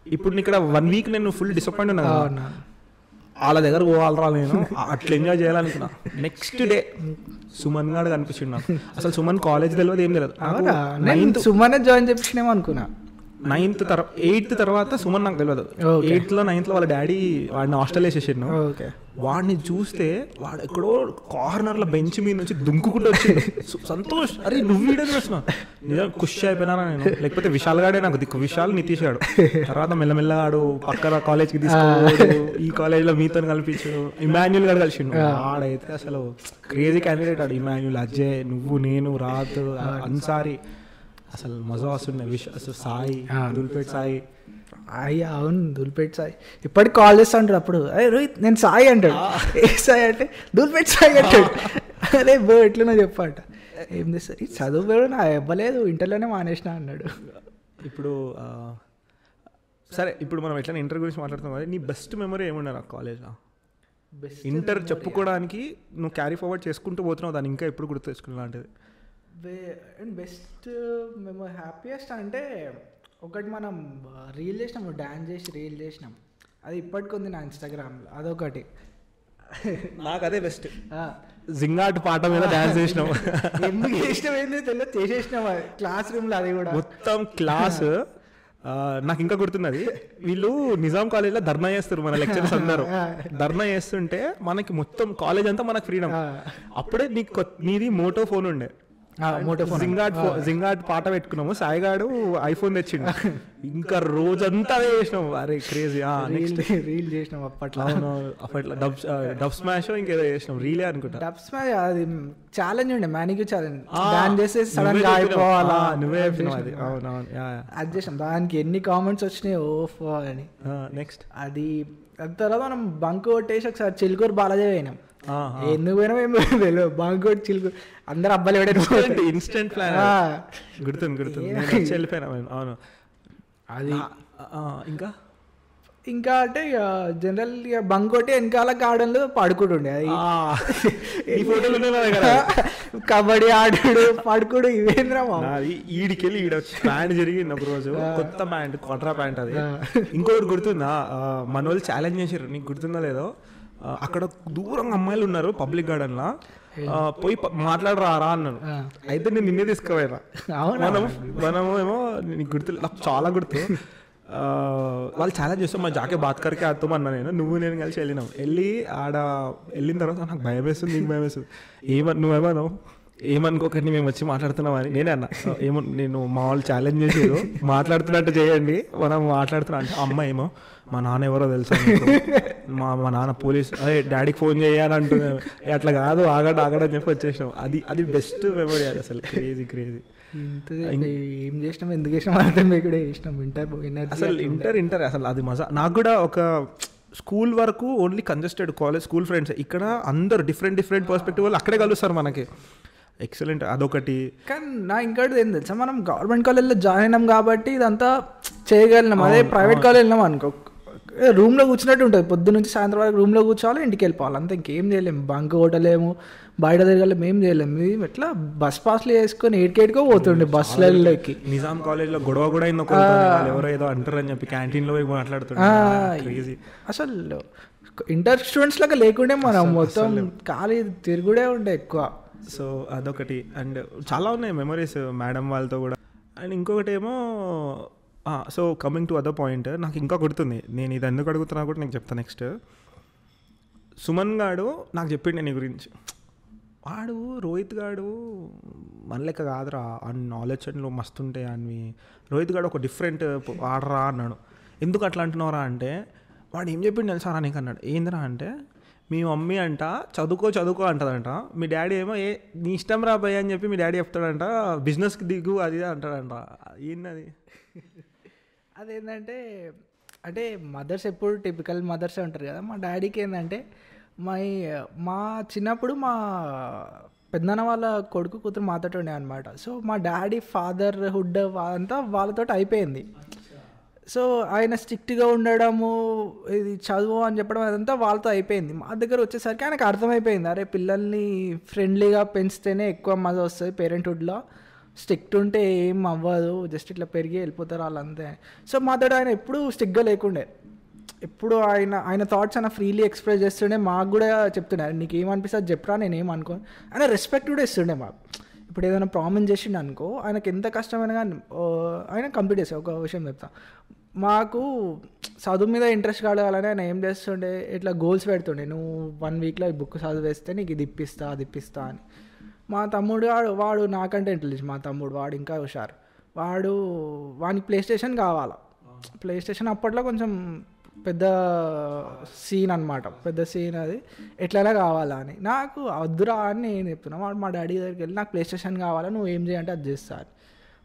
ఇప్పుడు ఇక్కడ 1 week నేను ఫుల్ డిసప్పాయింట్ ఉన్నా, వాళ్ళ దగ్గర పోవాలరా నేను, అట్లా ఎంజాయ్ చేయాలనుకున్నా. నెక్స్ట్ డే సుమన్ గాడు కనిపించిండు నాకు. అసలు సుమన్ కాలేజ్ తెలియదు, ఏం తెలియదు. సుమన్ జాయిన్ చేపించినేమో అనుకున్నా. 8th తర్వాత సుమన్ నాకు తెలియదు. 8th 9th వాళ్ళ డాడీ వాడిని హాస్టల్ వేసేసాను. వాడిని చూస్తే వాడు ఎక్కడో కార్నర్లో బెంచ్ మీద నుంచి దుంకుకుంటూ వచ్చింది. సంతోష్, అరే నువ్వు వీడియో చూసినా, నిజం ఖుషి అయిపోయినా నేను. లేకపోతే విశాల్ గాడే నాకు దిక్కు, విశాల్ నితీష్ గాడు. తర్వాత మెల్లమెల్లగా ఆడు పక్కన కాలేజ్కి తీసుకోడు, ఈ కాలేజ్లో మీతో కల్పించాడు. ఇమాన్యుల్ గారు కలిసిండు, ఆడైతే అసలు క్రేజీ క్యాండిడేట్ ఆడు. ఇమాన్యుల్, అజయ్, నువ్వు, నేను, రాత్, అన్సారీ, అసలు మజా వస్తుండే. అసలు సాయి, దుల్పేట్ సాయి, అయ్యా అవును దుల్పేట్ సాయి ఇప్పటికి కాల్ చేస్తా ఉంటాడు. అప్పుడు అయ్యి రోహిత్ నేను సాయి అంటాడు, ఏ సాయి అంటే దుల్పేట్ సాయి అంటాడు. అరే బ్రో ఎట్లనో చెప్పాట. ఏం చేస్తారు ఈ చదువు బ్రో నా ఇవ్వలేదు ఇంటర్లోనే మానేసిన అన్నాడు. ఇప్పుడు సరే ఇప్పుడు మనం ఎట్లా ఇంటర్ గురించి మాట్లాడుతాం కదా, నీ బెస్ట్ మెమరీ ఏముండే నాకు కాలేజ్లో? ఇంటర్ చెప్పుకోవడానికి నువ్వు క్యారీ ఫార్వర్డ్ చేసుకుంటూ పోతున్నావు, దాన్ని ఇంకా ఎప్పుడు గుర్తు తెచ్చుకునే లాంటిది? బెస్ట్ మేము హ్యాపీయెస్ట్ అంటే ఒకటి మనం రీల్ చేసినాము, డ్యాన్స్ చేసి రీల్ చేసినాం, అది ఇప్పటికొంది నా ఇన్స్టాగ్రామ్లో, అదొకటి. నాకు అదే బెస్ట్. జింగాట్ పాట మీద డ్యాన్స్ చేసినాం. ఎందుకు చేసినాం ఏంది తెలియదు, చేసేసినాం క్లాస్ రూమ్లో. అది కూడా మొత్తం క్లాస్ నాకు ఇంకా గుర్తున్నది. వీళ్ళు నిజాం కాలేజ్లో ధర్నా చేస్తారు, మన లెక్చరర్స్ అందరూ ధర్నా చేస్తుంటే మనకి మొత్తం కాలేజ్ అంతా మనకు ఫ్రీడమ్. అప్పుడే నీది మోటో ఫోన్ ఉండే, జింగాట్ పాట పెట్టుకున్నాము, సాయిగాడు ఐఫోన్ తెచ్చిండు, ఇంకా రోజంతా అదే చేసినాము. అరే క్రేజీ. రీల్ చేసినాం అప్పట్లో. అప్పట్లో డబ్ స్మాష్ ఇంకేదో చేసినాం, రీలే అనుకుంటా. డబ్ స్మాష్ అది ఛాలెంజ్ ఉండే, మ్యానిక్యూ ఛాలెంజ్. డాన్స్ చేస్తే సడన్ గా అయిపోవాలా, నువ్వే అది. అవునవును అది చేసినాం. దానికి ఎన్ని కామెంట్స్ వచ్చినాయి ఓఫో అని. నెక్స్ట్ అది తర్వాత మనం బంక్ కొట్టేసి ఒకసారి చిలుకూరు బాలాజీ పోయినాం. ఎందుకు పోయినా మేము తెలియదు, బంక్ కొట్టి చిలుకూరు అందరు అబ్బాయిలు పెట్టారు. ఇన్స్టెంట్ ప్లాన్ గుర్తుంది వెళ్ళిపోయినా. అవును అది. ఇంకా అంటే జనరల్ బంక్ కొట్టి వెనకాల గార్డెన్లో పడుకుంటుండే. అది కబడ్డీ ఆడాడు పడుకోడు ఇవేంద్రా. ఈడికెళ్ళి ప్యాంట్ జరిగింది ఒక రోజు, కొత్త ప్యాంట్ కొట్రా ప్యాంట్. అది ఇంకొకటి గుర్తుందా, మన వాళ్ళు ఛాలెంజ్ చేసారు, నీకు గుర్తుందా లేదో? అక్కడ దూరంగా అమ్మాయిలు ఉన్నారు పబ్లిక్ గార్డెన్ లా, పోయి మాట్లాడరా అన్నాను. అయితే నేను నిన్నే తీసుకుపోయినా. మనము ఏమో నీకు గుర్తు, నాకు చాలా గుర్తు. వాళ్ళు ఛాలెంజ్ చేస్తాం, మా జాకే బాత్ కరికే ఆడుతాం అన్నా నేను, నువ్వు కలిసి వెళ్ళినాం. ఆడ వెళ్ళిన తర్వాత నాకు భయం వేస్తుంది, నీకు భయం వేస్తుంది. నువ్వేమో ఏమనుకోకండి మేము వచ్చి మాట్లాడుతున్నామని నేనే అన్నా. నేను మా వాళ్ళు ఛాలెంజ్ చేసారు, మాట్లాడుతున్నట్టు చేయండి, మనం మాట్లాడుతున్నా అంటే అమ్మ ఏమో మా నాన్న ఎవరో తెలుసా, మా నాన్న పోలీస్, అదే డాడీకి ఫోన్ చేయాలని అంటున్నాను. అట్లా కాదు, ఆగడని చెప్పి వచ్చేసినాం. అది బెస్ట్ మెమరీ. అది అసలు క్రేజీ. ఏం చేసినాం, ఎందుకు చేసినాం అర్థం కూడా చేసినాం. అసలు ఇంటర్ అసలు అది మజా. నాకు కూడా ఒక స్కూల్ వరకు only congested college, school friends. ఇక్కడ అందరు డిఫరెంట్ పర్స్పెక్టివ్ వాళ్ళు అక్కడే కలుస్తారు మనకి. ఎక్సలెంట్. అదొకటి. కానీ నా ఇంకోటి ఏం తెలుసా, మనం గవర్నమెంట్ కాలేజ్లో జాయిన్ అయినాం కాబట్టి ఇదంతా చేయగలిగినాం. అదే ప్రైవేట్ కాలేజ్ వెళ్ళినాం అనుకో, రూమ్లో కూర్చున్నట్టు ఉంటుంది, పొద్దు నుంచి సాయంత్రం వరకు రూమ్లో కూర్చోవాలి, ఇంటికి వెళ్ళిపోవాలి, అంతా ఇంకేం చేయలేము. బంక్ కొట్టలేము, బయట తిరగలేము, ఏం చేయలేము. ఎట్లా బస్ పాస్లు వేసుకొని ఏడికేడికో పోతుండే బస్సులకి. నిజాం కాలేజ్లో గొడవ కూడా అయింది, ఎవరో ఏదో అంటారని చెప్పి క్యాంటీన్లో పోయి మాట్లాడుతుండే. అసలు ఇంటర్ స్టూడెంట్స్ లాగా లేకుండే, మనం మొత్తం ఖాళీ తిరుగుడే ఉండే ఎక్కువ. సో అదొకటి. అండ్ చాలా ఉన్నాయి మెమరీస్ మేడం వాళ్ళతో కూడా. అండ్ ఇంకొకటి ఏమో, so coming to other point, నాకు ఇంకా గుర్తుంది, నేను ఇది ఎందుకు అడుగుతున్నా కూడా నీకు చెప్తాను నెక్స్ట్. సుమన్ గాడు నాకు చెప్పిండే నీ గురించి, వాడు రోహిత్ గాడు మన లెక్క కాదురా, అని నాలెడ్జ్ అండ్లో మస్తు ఉంటాయి అని. రోహిత్ గాడు ఒక డిఫరెంట్ ఆడరా అన్నాడు. ఎందుకు అట్లా అంటున్నారా అంటే, వాడు ఏం చెప్పిండు తెలుసారా నీకు అన్నాడు. ఏందిరా అంటే, మీ మమ్మీ అంట చదువుకో అంటదంట, మీ డాడీ ఏమో నీ ఇష్టం రా భయ్య అని చెప్పి మీ డాడీ చెప్తాడంట, బిజినెస్కి దిగు అది అంటాడంట. ఏంటది? అదేంటంటే, అంటే మదర్స్ ఎప్పుడు టిపికల్ మదర్సే ఉంటారు కదా. మా డాడీకి ఏంటంటే, మా చిన్నప్పుడు మా పెద్దనాన్న వాళ్ళ కొడుకు కూతురు మాతో ఉండే అనమాట. సో మా డాడీ ఫాదర్హుడ్ అంతా వాళ్ళతో అయిపోయింది. సో ఆయన స్ట్రిక్ట్గా ఉండడము, ఇది చదువు అని చెప్పడం అదంతా వాళ్ళతో అయిపోయింది. మా దగ్గర వచ్చేసరికి ఆయనకు అర్థమైపోయింది, అరే పిల్లల్ని ఫ్రెండ్లీగా పెంచితేనే ఎక్కువ మజా వస్తుంది, పేరెంట్హుడ్లో స్ట్రిక్ట్ ఉంటే ఏం అవ్వదు, జస్ట్ ఇట్లా పెరిగి వెళ్ళిపోతారు వాళ్ళంతే. సో మాతో ఆయన ఎప్పుడు స్ట్రిక్ట్గా లేకుండే, ఎప్పుడు ఆయన థాట్స్ ఆయన ఫ్రీలీ ఎక్స్ప్రెస్ చేస్తుండే. మాకు కూడా చెప్తుండే, నీకు ఏమనిపిస్తుంది చెప్పరా, నేను ఏమనుకోను. ఆయన రెస్పెక్ట్ కూడా ఇస్తుండే మాకు. ఇప్పుడు ఏదైనా ప్రామిస్ చేసిండు అనుకో, ఆయనకి ఎంత కష్టమైనా కానీ ఆయన కంప్లీట్ చేస్తాడు. ఒక విషయం చెప్తా, మాకు చదువు మీద ఇంట్రెస్ట్ కావాలని ఆయన ఏం చేస్తుండే, ఇట్లా గోల్స్ పెడుతుండే, నువ్వు 1 వీక్లో ఈ బుక్ చదివేస్తే నీకు ఇది ఇప్పిస్తా అది ఇప్పిస్తా అని. మా తమ్ముడు వాడు నాకంటే ఇంటెలిజెంట్, మా తమ్ముడు వాడు ఇంకా హుషారు. వానికి ప్లే స్టేషన్ కావాలా. ప్లే స్టేషన్ అప్పట్లో కొంచెం పెద్ద సీన్ అనమాట, పెద్ద సీన్. అది ఎట్లయినా కావాలా అని, నాకు వద్దురా అని నేను చెప్తున్నా. వాడు మా డాడీ దగ్గరికి వెళ్ళి నాకు ప్లే స్టేషన్ కావాలా, నువ్వు ఏం చేయంటే అది చేస్తా అని.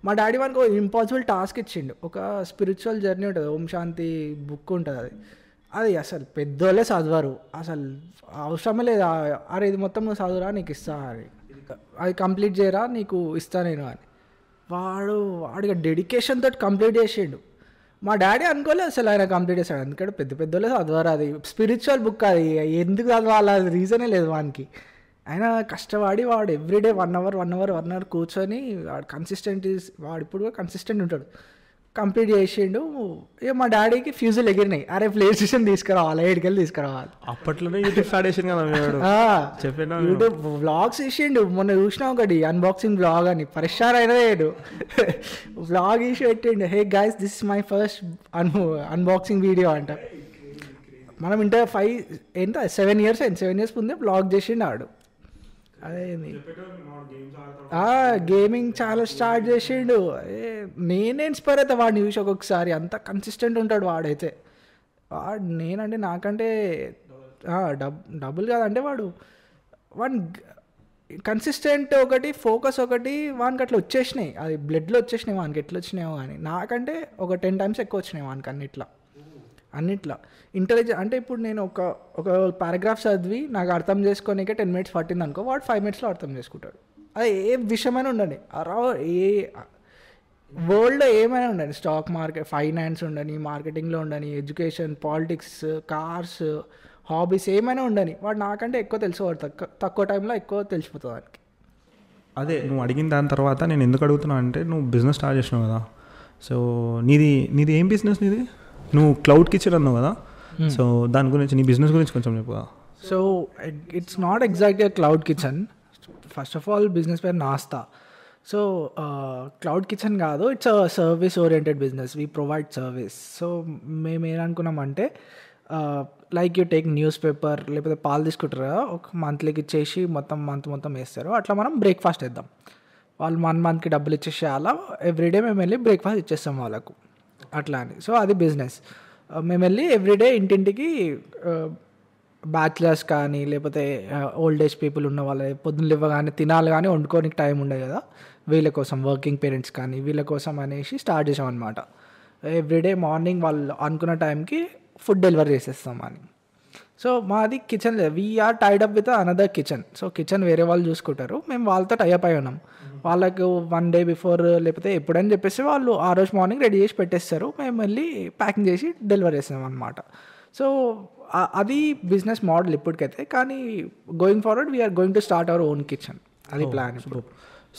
మా డాడీ వానికి ఇంపాసిబుల్ టాస్క్ ఇచ్చిండు. ఒక స్పిరిచువల్ జర్నీ ఉంటుంది, ఓం శాంతి బుక్ ఉంటుంది, అది అది అసలు పెద్దోళ్ళే చదవరు, అసలు అవసరమే లేదు. అరే ఇది మొత్తం నువ్వు చదువురా నీకు ఇస్తా అని, అది కంప్లీట్ చేయరా నీకు ఇస్తా నేను అని. వాడికి డెడికేషన్ తోటి కంప్లీట్ చేసిండు. మా డాడీ అనుకోలేదు అసలు ఆయన కంప్లీట్ చేశాడు, ఎందుకంటే పెద్దోళ్ళే చదవరు, అది స్పిరిచువల్ బుక్, అది ఎందుకు చదవాలి అది రీజనే లేదు వానికి. ఆయన కష్టపడి వాడు ఎవ్రీడే 1 hour కూర్చొని వాడు వాడు ఇప్పుడు కూడా కన్సిస్టెంట్ ఉంటాడు, కంప్లీట్ చేసిండు. ఇక మా డాడీకి ఫ్యూజులు ఎగిరినాయి, అరే ప్లే స్టేషన్ తీసుకురావాలి, ఏడుకెళ్ళి తీసుకురావాలి. అప్పట్లోనే యూట్యూబ్ స్టార్ట్ చేసింది కదా, యూట్యూబ్ వ్లాగ్స్ వేసిండు. మొన్న చూసినా ఒకటి అన్బాక్సింగ్ వ్లాగ్ అని, పరిష్కారం అయినా లేడు వ్లాగ్ వేసి పెట్టిండు, hey guys this is my first unboxing video అంట. మనం ఇంత 7 years అయింది, 7 years ముందే వ్లాగ్ చేసిండు ఆడు. అదే గేమింగ్ చాలా స్టార్ట్ చేసిండు. నేనే ఇన్స్పైర్ అవుతా వాడిని చూసి ఒక్కొక్కసారి, అంత కన్సిస్టెంట్ ఉంటాడు వాడైతే. నేనంటే నాకంటే డబుల్ కాదంటే వాడు కన్సిస్టెంట్ ఒకటి, ఫోకస్ ఒకటి, వానికి అట్లా వచ్చేసినాయి, అది బ్లడ్లో వచ్చేసినాయి వానికి, ఎట్లా వచ్చినాయో కానీ నాకంటే ఒక 10 times ఎక్కువ వచ్చినాయి వానికి అన్నిట్లా ఇంటెలిజెంట్. అంటే ఇప్పుడు నేను ఒక పారాగ్రాఫ్ చదివి నాకు అర్థం చేసుకోనికే 10 minutes పట్టింది అనుకో, వాడు 5 minutes అర్థం చేసుకుంటాడు. అది ఏ విషయమైనా ఉండని, ఏ వరల్డ్లో ఏమైనా ఉండని, స్టాక్ మార్కెట్, ఫైనాన్స్ ఉండని, మార్కెటింగ్లో ఉండని, ఎడ్యుకేషన్, పాలిటిక్స్, కార్స్, హాబీస్ ఏమైనా ఉండని, వాడు నాకంటే ఎక్కువ తెలిసిపోతాడు, తక్కువ టైంలో ఎక్కువ తెలిసిపోతుంది వాడికి. అదే నువ్వు అడిగిన దాని తర్వాత నేను ఎందుకు అడుగుతున్నా అంటే, నువ్వు బిజినెస్ స్టార్ట్ చేసినావు కదా, సో నీది ఏం బిజినెస్ నీది? నువ్వు క్లౌడ్ కిచెన్ అన్నావు కదా, సో దాని గురించి, నీ బిజినెస్ గురించి కొంచెం చెప్పు. సో ఇట్స్ నాట్ ఎగ్జాక్ట్గా cloud kitchen. First of all business పేరు నాస్తా. సో క్లౌడ్ కిచెన్ కాదు, it's a service oriented business, we provide service. So మేము ఏమనుకున్నామంటే, like you take newspaper లేకపోతే పాలు తీసుకుంటారు కదా, ఒక మంత్లీకి ఇచ్చేసి మొత్తం వేస్తారు, అట్లా మనం బ్రేక్ఫాస్ట్ ఇద్దాం. వాళ్ళు 1 monthకి డబ్బులు ఇచ్చేసి అలా ఎవ్రీడే మేము వెళ్ళి బ్రేక్ఫాస్ట్ ఇచ్చేస్తాం వాళ్ళకు, అట్లా అని. సో అది బిజినెస్. మేము వెళ్ళి ఎవ్రీడే ఇంటింటికి బ్యాచిలర్స్ కానీ లేకపోతే ఓల్డ్ ఏజ్ పీపుల్ ఉన్న వాళ్ళ పొద్దున్న ఇవ్వగానే తినాలి కానీ వండుకోనికి టైం ఉండదు కదా, వీళ్ళ కోసం, వర్కింగ్ పేరెంట్స్ కానీ వీళ్ళ కోసం అనేసి స్టార్ట్ చేసాం అనమాట. ఎవ్రీడే మార్నింగ్ వాళ్ళు అనుకున్న టైంకి ఫుడ్ డెలివరీ చేసేస్తాం అని. సో మాది kitchen, we are tied up with another kitchen. So kitchen వేరే వాళ్ళు చూసుకుంటారు, మేము వాళ్ళతో టైఅప్ అయి ఉన్నాం. వాళ్ళకు 1 day బిఫోర్ లేకపోతే ఎప్పుడని చెప్పేసి వాళ్ళు ఆ రోజు మార్నింగ్ రెడీ చేసి పెట్టేస్తారు, మేము వెళ్ళి ప్యాకింగ్ చేసి డెలివరీ చేస్తాం అనమాట. సో అది బిజినెస్ మోడల్ ఇప్పటికైతే. కానీ going forward we're going to start our own kitchen, అది ప్లాన్ ఇప్పుడు.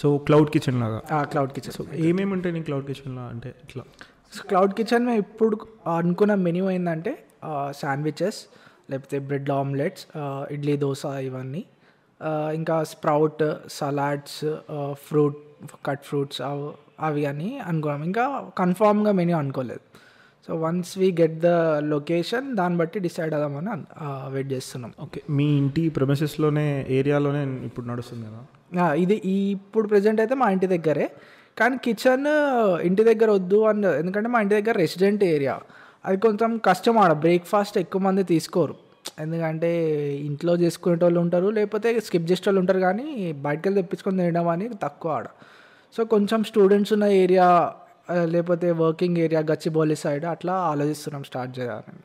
సో క్లౌడ్ కిచెన్ లాగా? Cloud kitchen. సో ఏమేమి ఉంటాయి నీ క్లౌడ్ కిచెన్లో అంటే ఇట్లా? సో క్లౌడ్ కిచెన్ మేము ఇప్పుడు అనుకున్న మెన్యూ ఏంటంటే శాండ్విచెస్, లేకపోతే బ్రెడ్ ఆమ్లెట్స్, ఇడ్లీ దోశ, ఇవన్నీ, ఇంకా స్ప్రౌట్, సలాడ్స్, కట్ ఫ్రూట్స్ అవి అని అనుకున్నాం. ఇంకా కన్ఫామ్గా మెన్యూ అనుకోలేదు. So once we get the location, దాన్ని బట్టి డిసైడ్ అవుదామని వెయిట్ చేస్తున్నాం. ఓకే, మీ ఇంటి ప్రెమిసెస్లోనే, ఏరియాలోనే ఇప్పుడు నడుస్తుంది కదా ఇది? ఇప్పుడు ప్రజెంట్ అయితే మా ఇంటి దగ్గరే, కానీ కిచెన్ ఇంటి దగ్గర వద్దు అని, ఎందుకంటే మా ఇంటి దగ్గర రెసిడెంట్ ఏరియా, అది కొంచెం కష్టం. ఆడ బ్రేక్ఫాస్ట్ ఎక్కువ మంది తీసుకోరు, ఎందుకంటే ఇంట్లో చేసుకునే వాళ్ళు ఉంటారు, లేకపోతే స్కిప్ చేసే వాళ్ళు ఉంటారు, కానీ బయటకు వెళ్ళి తెప్పించుకొని తినడం అని తక్కువ ఆడ. సో కొంచెం స్టూడెంట్స్ ఉన్న ఏరియా లేకపోతే వర్కింగ్ ఏరియా, గచ్చిబౌలి సైడ్ అట్లా ఆలోచిస్తున్నాం స్టార్ట్ చేయాలని.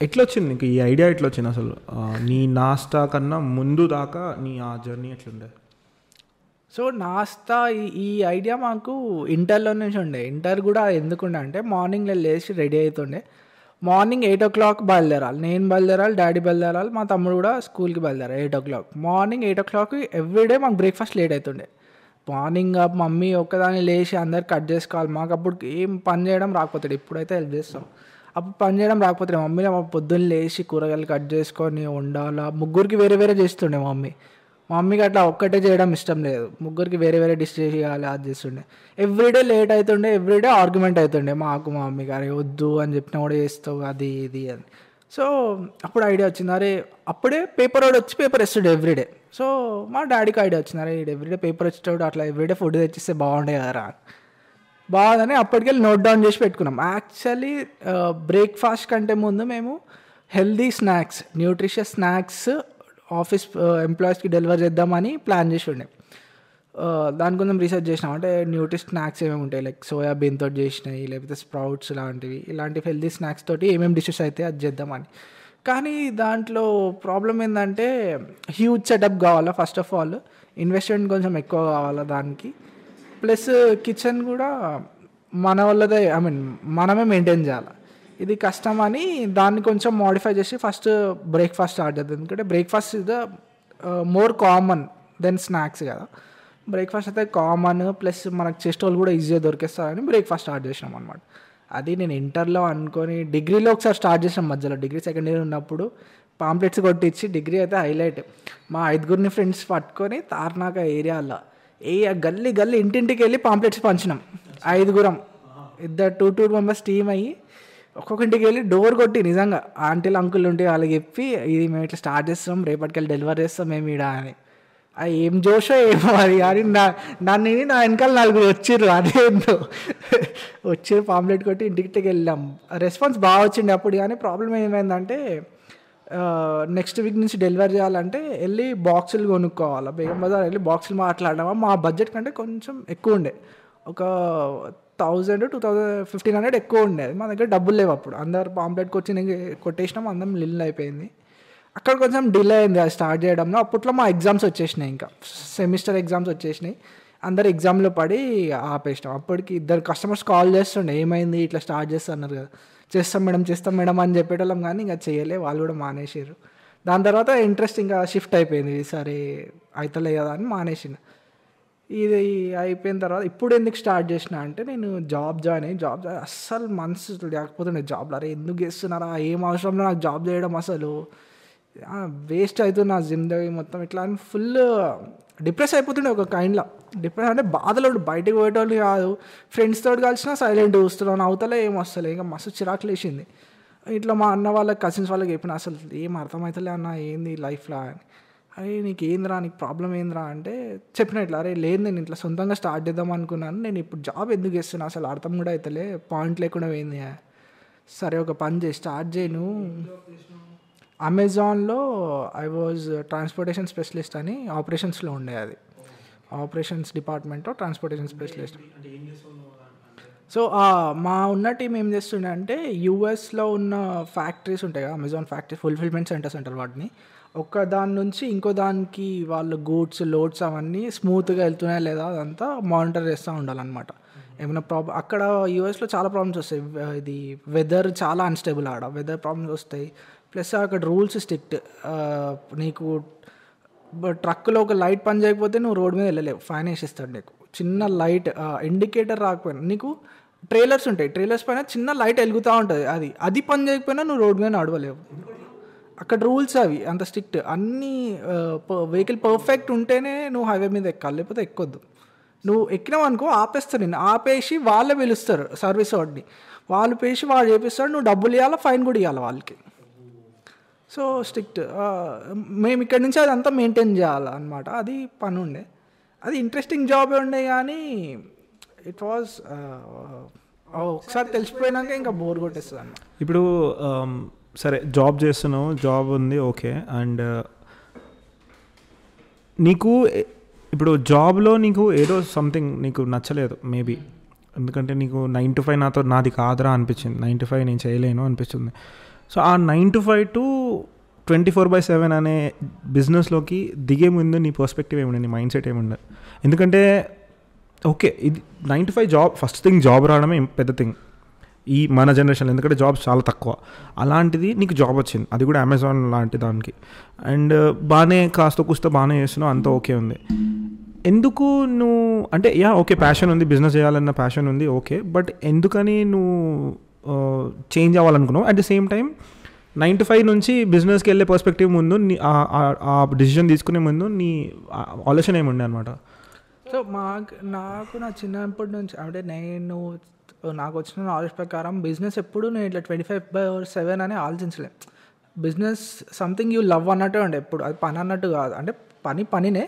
ఎట్లా వచ్చింది నీకు ఈ ఐడియా? ఎట్లా వచ్చింది అసలు? నీ నాస్తా కన్నా ముందు దాకా నీ ఆ జర్నీ ఎట్లుండే? సో నాస్తా ఈ ఐడియా మాకు ఇంటర్లో నుంచి ఉండే. ఇంటర్ కూడా ఎందుకుండే అంటే, మార్నింగ్ లేచి రెడీ అవుతుండే, మార్నింగ్ 8 o'clock బయలుదేరాలి, నేను బయలుదేరాలి, డాడీ బయలుదేరాలి, మా తమ్ముడు కూడా స్కూల్కి బయలుదేరాలి 8 o'clock. మార్నింగ్ 8 o'clock ఎవ్రీడే మాకు బ్రేక్ఫాస్ట్ లేట్ అవుతుండే. మార్నింగ్ మమ్మీ ఒక్కదాన్ని లేచి అందరు కట్ చేసుకోవాలి, మాకు అప్పుడు ఏం పని చేయడం రాకపోతాడు, ఇప్పుడైతే హెల్ప్ చేస్తాం, అప్పుడు పని చేయడం రాకపోతే మమ్మీ పొద్దున్న లేచి కూరగాయలు కట్ చేసుకొని వండాలా, ముగ్గురికి వేరే వేరే చేస్తుండే మమ్మీకి అట్లా ఒక్కటే చేయడం ఇష్టం లేదు, ముగ్గురికి వేరే వేరే డిష్ చేయాలి, అది చేస్తుండే. ఎవ్రీడే లేట్ అవుతుండే, ఎవ్రీడే ఆర్గ్యుమెంట్ అవుతుండే మాకు మా మమ్మీకి, అరే వద్దు అని చెప్పినా కూడా చేస్తావు అది ఇది అని. సో అప్పుడు ఐడియా వచ్చింది, అరే అప్పుడే పేపర్ వాడు వచ్చి పేపర్ వేస్తుండే ఎవ్రీడే. సో మా డాడీకి ఐడియా వచ్చింది, అరే ఎవ్రీడే పేపర్ వచ్చేటప్పుడు అట్లా ఎవ్రీడే ఫుడ్ తెచ్చిస్తే బాగుండే కదరా, బాగుందని అప్పటికెళ్ళి నోట్ డౌన్ చేసి పెట్టుకున్నాం. యాక్చువల్లీ బ్రేక్ఫాస్ట్ కంటే ముందు మేము healthy snacks, nutritious snacks office ఎంప్లాయీస్కి డెలివర్ చేద్దామని ప్లాన్ చేసి ఉండే. దాని కొంచెం రీసెర్చ్ చేసినాం. అంటే న్యూట్రీ స్నాక్స్ ఏమేమి ఉంటాయి, లైక్ సోయాబీన్ తోటి చేసినాయి, లేకపోతే స్ప్రౌట్స్ లాంటివి, ఇలాంటి హెల్తీ స్నాక్స్ తోటి ఏమేమి డిషెస్ అయితే అది చేద్దామని. కానీ దాంట్లో ప్రాబ్లం ఏంటంటే హ్యూజ్ సెటప్ కావాలా, ఫస్ట్ ఆఫ్ ఆల్ ఇన్వెస్ట్మెంట్ కొంచెం ఎక్కువ కావాలా దానికి. ప్లస్ కిచెన్ కూడా మన వాళ్ళదే, ఐ మీన్ మనమే మెయింటైన్ చేయాలి. ఇది కష్టం అని దాన్ని కొంచెం మోడిఫై చేసి ఫస్ట్ బ్రేక్ఫాస్ట్ స్టార్ట్ చేద్దాం. ఎందుకంటే breakfast is the more common than snacks కదా. బ్రేక్ఫాస్ట్ అయితే కామన్, ప్లస్ మనకు చెస్ట్ వాళ్ళు కూడా ఈజీగా దొరికేస్తారని బ్రేక్ఫాస్ట్ స్టార్ట్ చేసినాం అనమాట. అది నేను ఇంటర్లో అనుకొని డిగ్రీలో ఒకసారి స్టార్ట్ చేసాం, మధ్యలో డిగ్రీ సెకండ్ ఇయర్ ఉన్నప్పుడు పాంప్లెట్స్ కొట్టించి. డిగ్రీ అయితే హైలైట్, మా 5 ఫ్రెండ్స్ పట్టుకొని తార్నాక ఏరియాలో గల్లీ గల్లీ ఇంటింటికి వెళ్ళి పాంప్లెట్స్ పంచినాం. 5 ఇద్దరు 2 మెంబర్స్ టీమ్ అయ్యి ఒక్కొక్కటికి వెళ్ళి డోర్ కొట్టి నిజంగా ఆంటీలు అంకుల్ ఉంటే వాళ్ళకి చెప్పి ఇది మేము ఇట్లా స్టార్ట్ చేస్తాం, రేపటికి డెలివరీ చేస్తాం మేము ఈడ అని. అది ఏం జోషో ఏమో అది. కానీ నా వెనకాల 4 వచ్చిర్రు, అదేందో వచ్చిర్రు, పాంప్లెట్ కొట్టి ఇంటికి వెళ్ళాం. రెస్పాన్స్ బాగా వచ్చింది అప్పుడు. కానీ ప్రాబ్లం ఏమైందంటే నెక్స్ట్ వీక్ నుంచి డెలివరీ చేయాలంటే వెళ్ళి బాక్సులు కొనుక్కోవాలి, బేగం బజార్ వెళ్ళి బాక్సులు మాట్లాడమా. మా బడ్జెట్ కంటే కొంచెం ఎక్కువ ఉండే, ఒక 1000 to 1500 ఎక్కువ ఉండేది. మా దగ్గర డబ్బులు లేవు అప్పుడు. అందరు పాంప్లెట్ కొట్టేసినాం, అందరం లిల్ అయిపోయింది. అక్కడ కొంచెం డిలే అయింది అది స్టార్ట్ చేయడంలో. అప్పట్లో మా ఎగ్జామ్స్ వచ్చేసినాయి, ఇంకా సెమిస్టర్ ఎగ్జామ్స్ వచ్చేసినాయి. అందరు ఎగ్జామ్లో పడి ఆపేసినాం. అప్పటికి 2 కస్టమర్స్ కాల్ చేస్తుండే, ఏమైంది ఇట్లా స్టార్ట్ చేస్తున్నారు కదా. చేస్తాం మేడం అని చెప్పేటోళ్ళం, కానీ ఇంకా చేయలే, వాళ్ళు కూడా మానేసారు. దాని తర్వాత ఇంట్రెస్ట్ ఇంకా షిఫ్ట్ అయిపోయింది, సరే అవుతలే కదా అని మానేసిన. ఇది అయిపోయిన తర్వాత ఇప్పుడు ఎందుకు స్టార్ట్ చేసిన అంటే, నేను జాబ్ జాయిన్ అస్సలు మనసు లేకపోతుండే జాబ్లో. అరే ఎందుకు చేస్తున్నారా, ఏం అవసరంలో నాకు జాబ్ చేయడం, అసలు వేస్ట్ అవుతుంది నా జిందగీ మొత్తం ఇట్లా అని ఫుల్ డిప్రెస్ అయిపోతుండే. ఒక కైండ్లో డిప్రెస్ అంటే బాధలో బయటకు పోయేటోళ్ళు కాదు, ఫ్రెండ్స్ తోటి కలిసినా సైలెంట్ చూస్తున్నాను, అవతలే ఏం వస్తలే. ఇంకా మస్తు చిరాకు లేచింది. ఇట్లా మా అన్న వాళ్ళకి కజిన్స్ వాళ్ళకి చెప్పిన, అసలు ఏం అర్థమవుతలే అన్న ఏంది లైఫ్లో అని. అరే నీకు ఏంద్రా, నీకు ప్రాబ్లం ఏంద్రా అంటే చెప్పిన ఇట్లా, అరే లేదు నేను ఇట్లా సొంతంగా స్టార్ట్ చేద్దాం అనుకున్నాను, నేను ఇప్పుడు జాబ్ ఎందుకు చేస్తున్నా అసలు అర్థం కూడా అవుతలే, పాయింట్ లేకుండా పోయింది. సరే ఒక పని చేసి స్టార్ట్ చేయను. అమెజాన్లో ఐ వాజ్ ట్రాన్స్పోర్టేషన్ స్పెషలిస్ట్ అని ఆపరేషన్స్లో ఉండే, అది ఆపరేషన్స్ డిపార్ట్మెంట్లో ట్రాన్స్పోర్టేషన్ స్పెషలిస్ట్. సో మా ఉన్న టీం ఏం చేస్తుండే అంటే, యూఎస్లో ఉన్న ఫ్యాక్టరీస్ ఉంటాయి కదా, అమెజాన్ ఫ్యాక్టరీ ఫుల్ఫిల్మెంట్ సెంటర్స్ అంటారు వాటిని. ఒక దాని నుంచి ఇంకో దానికి వాళ్ళ గూడ్స్ లోడ్స్ అవన్నీ స్మూత్గా వెళ్తున్నాయా లేదా అదంతా మానిటర్ చేస్తూ ఉండాలన్నమాట. ఏమైనా ప్రాబ్లం అక్కడ యూఎస్లో చాలా ప్రాబ్లమ్స్ వస్తాయి. ఇది వెదర్ చాలా అన్స్టేబుల్, ఆడ వెదర్ ప్రాబ్లమ్స్ వస్తాయి. ప్లస్ అక్కడ రూల్స్ స్ట్రిక్ట్. నీకు ట్రక్లో ఒక లైట్ పని చేయకపోతే నువ్వు రోడ్ మీద వెళ్ళలేవు, ఫైన్ వేసిస్తాడు నీకు. చిన్న లైట్ ఇండికేటర్ రాకపోయినా, నీకు ట్రైలర్స్ ఉంటాయి, ట్రైలర్స్ పైన చిన్న లైట్ వెలుగుతూ ఉంటుంది, అది పని చేయకపోయినా నువ్వు రోడ్ మీద నడవలేవు. అక్కడ రూల్స్ అవి అంత స్ట్రిక్ట్. అన్నీ వెహికల్ పర్ఫెక్ట్ ఉంటేనే నువ్వు హైవే మీద ఎక్కాలి, లేకపోతే ఎక్కొద్దు. నువ్వు ఎక్కినావు అనుకో ఆపేస్తారు, నేను ఆపేసి వాళ్ళే పిలుస్తారు సర్వీస్ వాడిని, వాళ్ళు పేసి వాడు చేపిస్తాడు, నువ్వు డబ్బులు ఇవ్వాలి, ఫైన్ కూడా ఇవ్వాలి వాళ్ళకి. So strict. మేము ఇక్కడ నుంచి అదంతా మెయింటైన్ చేయాలన్నమాట, అది పని ఉండే. అది ఇంట్రెస్టింగ్ జాబే ఉండే, కానీ ఇట్ వాజ్ ఒకసారి తెలిసిపోయినాక ఇంకా బోర్ కొట్టేస్తుంది అన్నమాట. ఇప్పుడు సరే జాబ్ చేస్తున్నావు, జాబ్ ఉంది ఓకే, అండ్ నీకు ఇప్పుడు జాబ్లో నీకు ఏదో సంథింగ్ నీకు నచ్చలేదు మేబీ, ఎందుకంటే నీకు 9 to 5 నాది కాదురా అనిపించింది, 9 to 5 నేను చేయలేను అనిపిస్తుంది. సో ఆ 9 to 5 to 24/7 అనే బిజినెస్లోకి దిగే ముందు నీ పర్స్పెక్టివ్ ఏముండే, నీ మైండ్ సెట్ ఏముండే? ఎందుకంటే ఓకే ఇది 9 to 5 job, first thing job రావడమే పెద్ద థింగ్ ఈ మన జనరేషన్లో, ఎందుకంటే జాబ్స్ చాలా తక్కువ. అలాంటిది నీకు జాబ్ వచ్చింది, అది కూడా అమెజాన్ లాంటి దానికి, అండ్ బాగానే కాస్త కూస్త బాగానే చేస్తున్నావు, అంతా ఓకే ఉంది. ఎందుకు నువ్వు అంటే ఓకే ప్యాషన్ ఉంది, బిజినెస్ చేయాలన్న ప్యాషన్ ఉంది ఓకే, బట్ ఎందుకని నువ్వు చేంజ్ అవ్వాలనుకున్నావు? At the same time 9 to 5 నుంచి బిజినెస్కి వెళ్ళే పర్స్పెక్టివ్ ముందు ఆ డిసిజన్ తీసుకునే ముందు నీ ఆలోచన ఏముండే అనమాట? సో నాకు నా చిన్నప్పటి నుంచి అంటే నాకు వచ్చిన నాలెడ్జ్ ప్రకారం బిజినెస్ ఎప్పుడు నేను ఇట్లా 24/7 అని ఆలోచించలేదు. బిజినెస్ సంథింగ్ యూ లవ్ అన్నట్టే ఉండే ఎప్పుడు, అది పని అన్నట్టు కాదు. అంటే పనినే,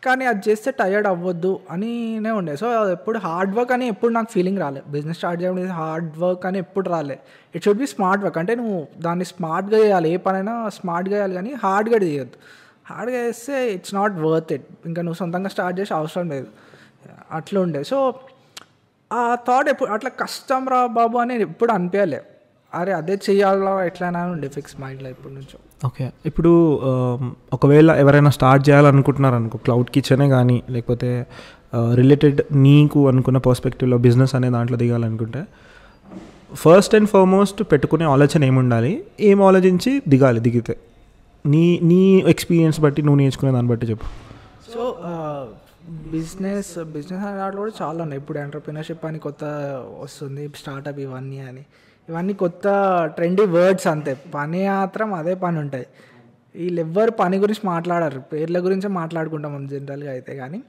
కానీ అది చేస్తే టయర్డ్ అవ్వద్దు అనినే ఉండే. సో ఎప్పుడు హార్డ్ వర్క్ అని ఎప్పుడు నాకు ఫీలింగ్ రాలే. బిజినెస్ స్టార్ట్ చేయడం హార్డ్ వర్క్ అని ఎప్పుడు రాలే. It should be smart work. అంటే నువ్వు దాన్ని స్మార్ట్గా చేయాలి, ఏ పనైనా స్మార్ట్గా చేయాలి, కానీ హార్డ్గా చేయొద్దు. హార్డ్గా చేస్తే ఇట్స్ నాట్ వర్త్ ఇట్. ఇంకా నువ్వు సొంతంగా స్టార్ట్ చేసే అవసరం లేదు, అట్లా ఉండే. సో ఆ థాట్ ఎప్పుడు అట్లా కష్టం రా బాబు అని ఎప్పుడు అనిపించలే. అరే అదే చెయ్యాలా ఎట్లయినా ఉండే ఫిక్స్ మైండ్లో ఇప్పటి నుంచో. ఓకే, ఇప్పుడు ఒకవేళ ఎవరైనా స్టార్ట్ చేయాలనుకుంటున్నారు అనుకో, క్లౌడ్ కిచెనే కానీ లేకపోతే రిలేటెడ్ నీకు అనుకున్న పర్స్పెక్టివ్లో బిజినెస్ అనే దాంట్లో దిగాలనుకుంటే ఫస్ట్ అండ్ ఫార్మోస్ట్ పెట్టుకునే ఆలోచన ఏముండాలి, ఏం ఆలోచించి దిగితే నీ ఎక్స్పీరియన్స్ బట్టి నువ్వు నేర్చుకునే దాన్ని బట్టి చెప్పు. సో బిజినెస్ అనే దాంట్లో కూడా చాలా ఉన్నాయి. ఇప్పుడు ఎంటర్‌ప్రెన్యూర్‌షిప్ అని కొత్త వస్తుంది, స్టార్టప్ ఇవన్నీ కొత్త ట్రెండీ వర్డ్స్ అంతే. పని మాత్రం అదే పని ఉంటాయి. వీళ్ళు ఎవ్వరు పని గురించి మాట్లాడరు, పేర్ల గురించే మాట్లాడుకుంటాం మనం జనరల్గా అయితే. కానీ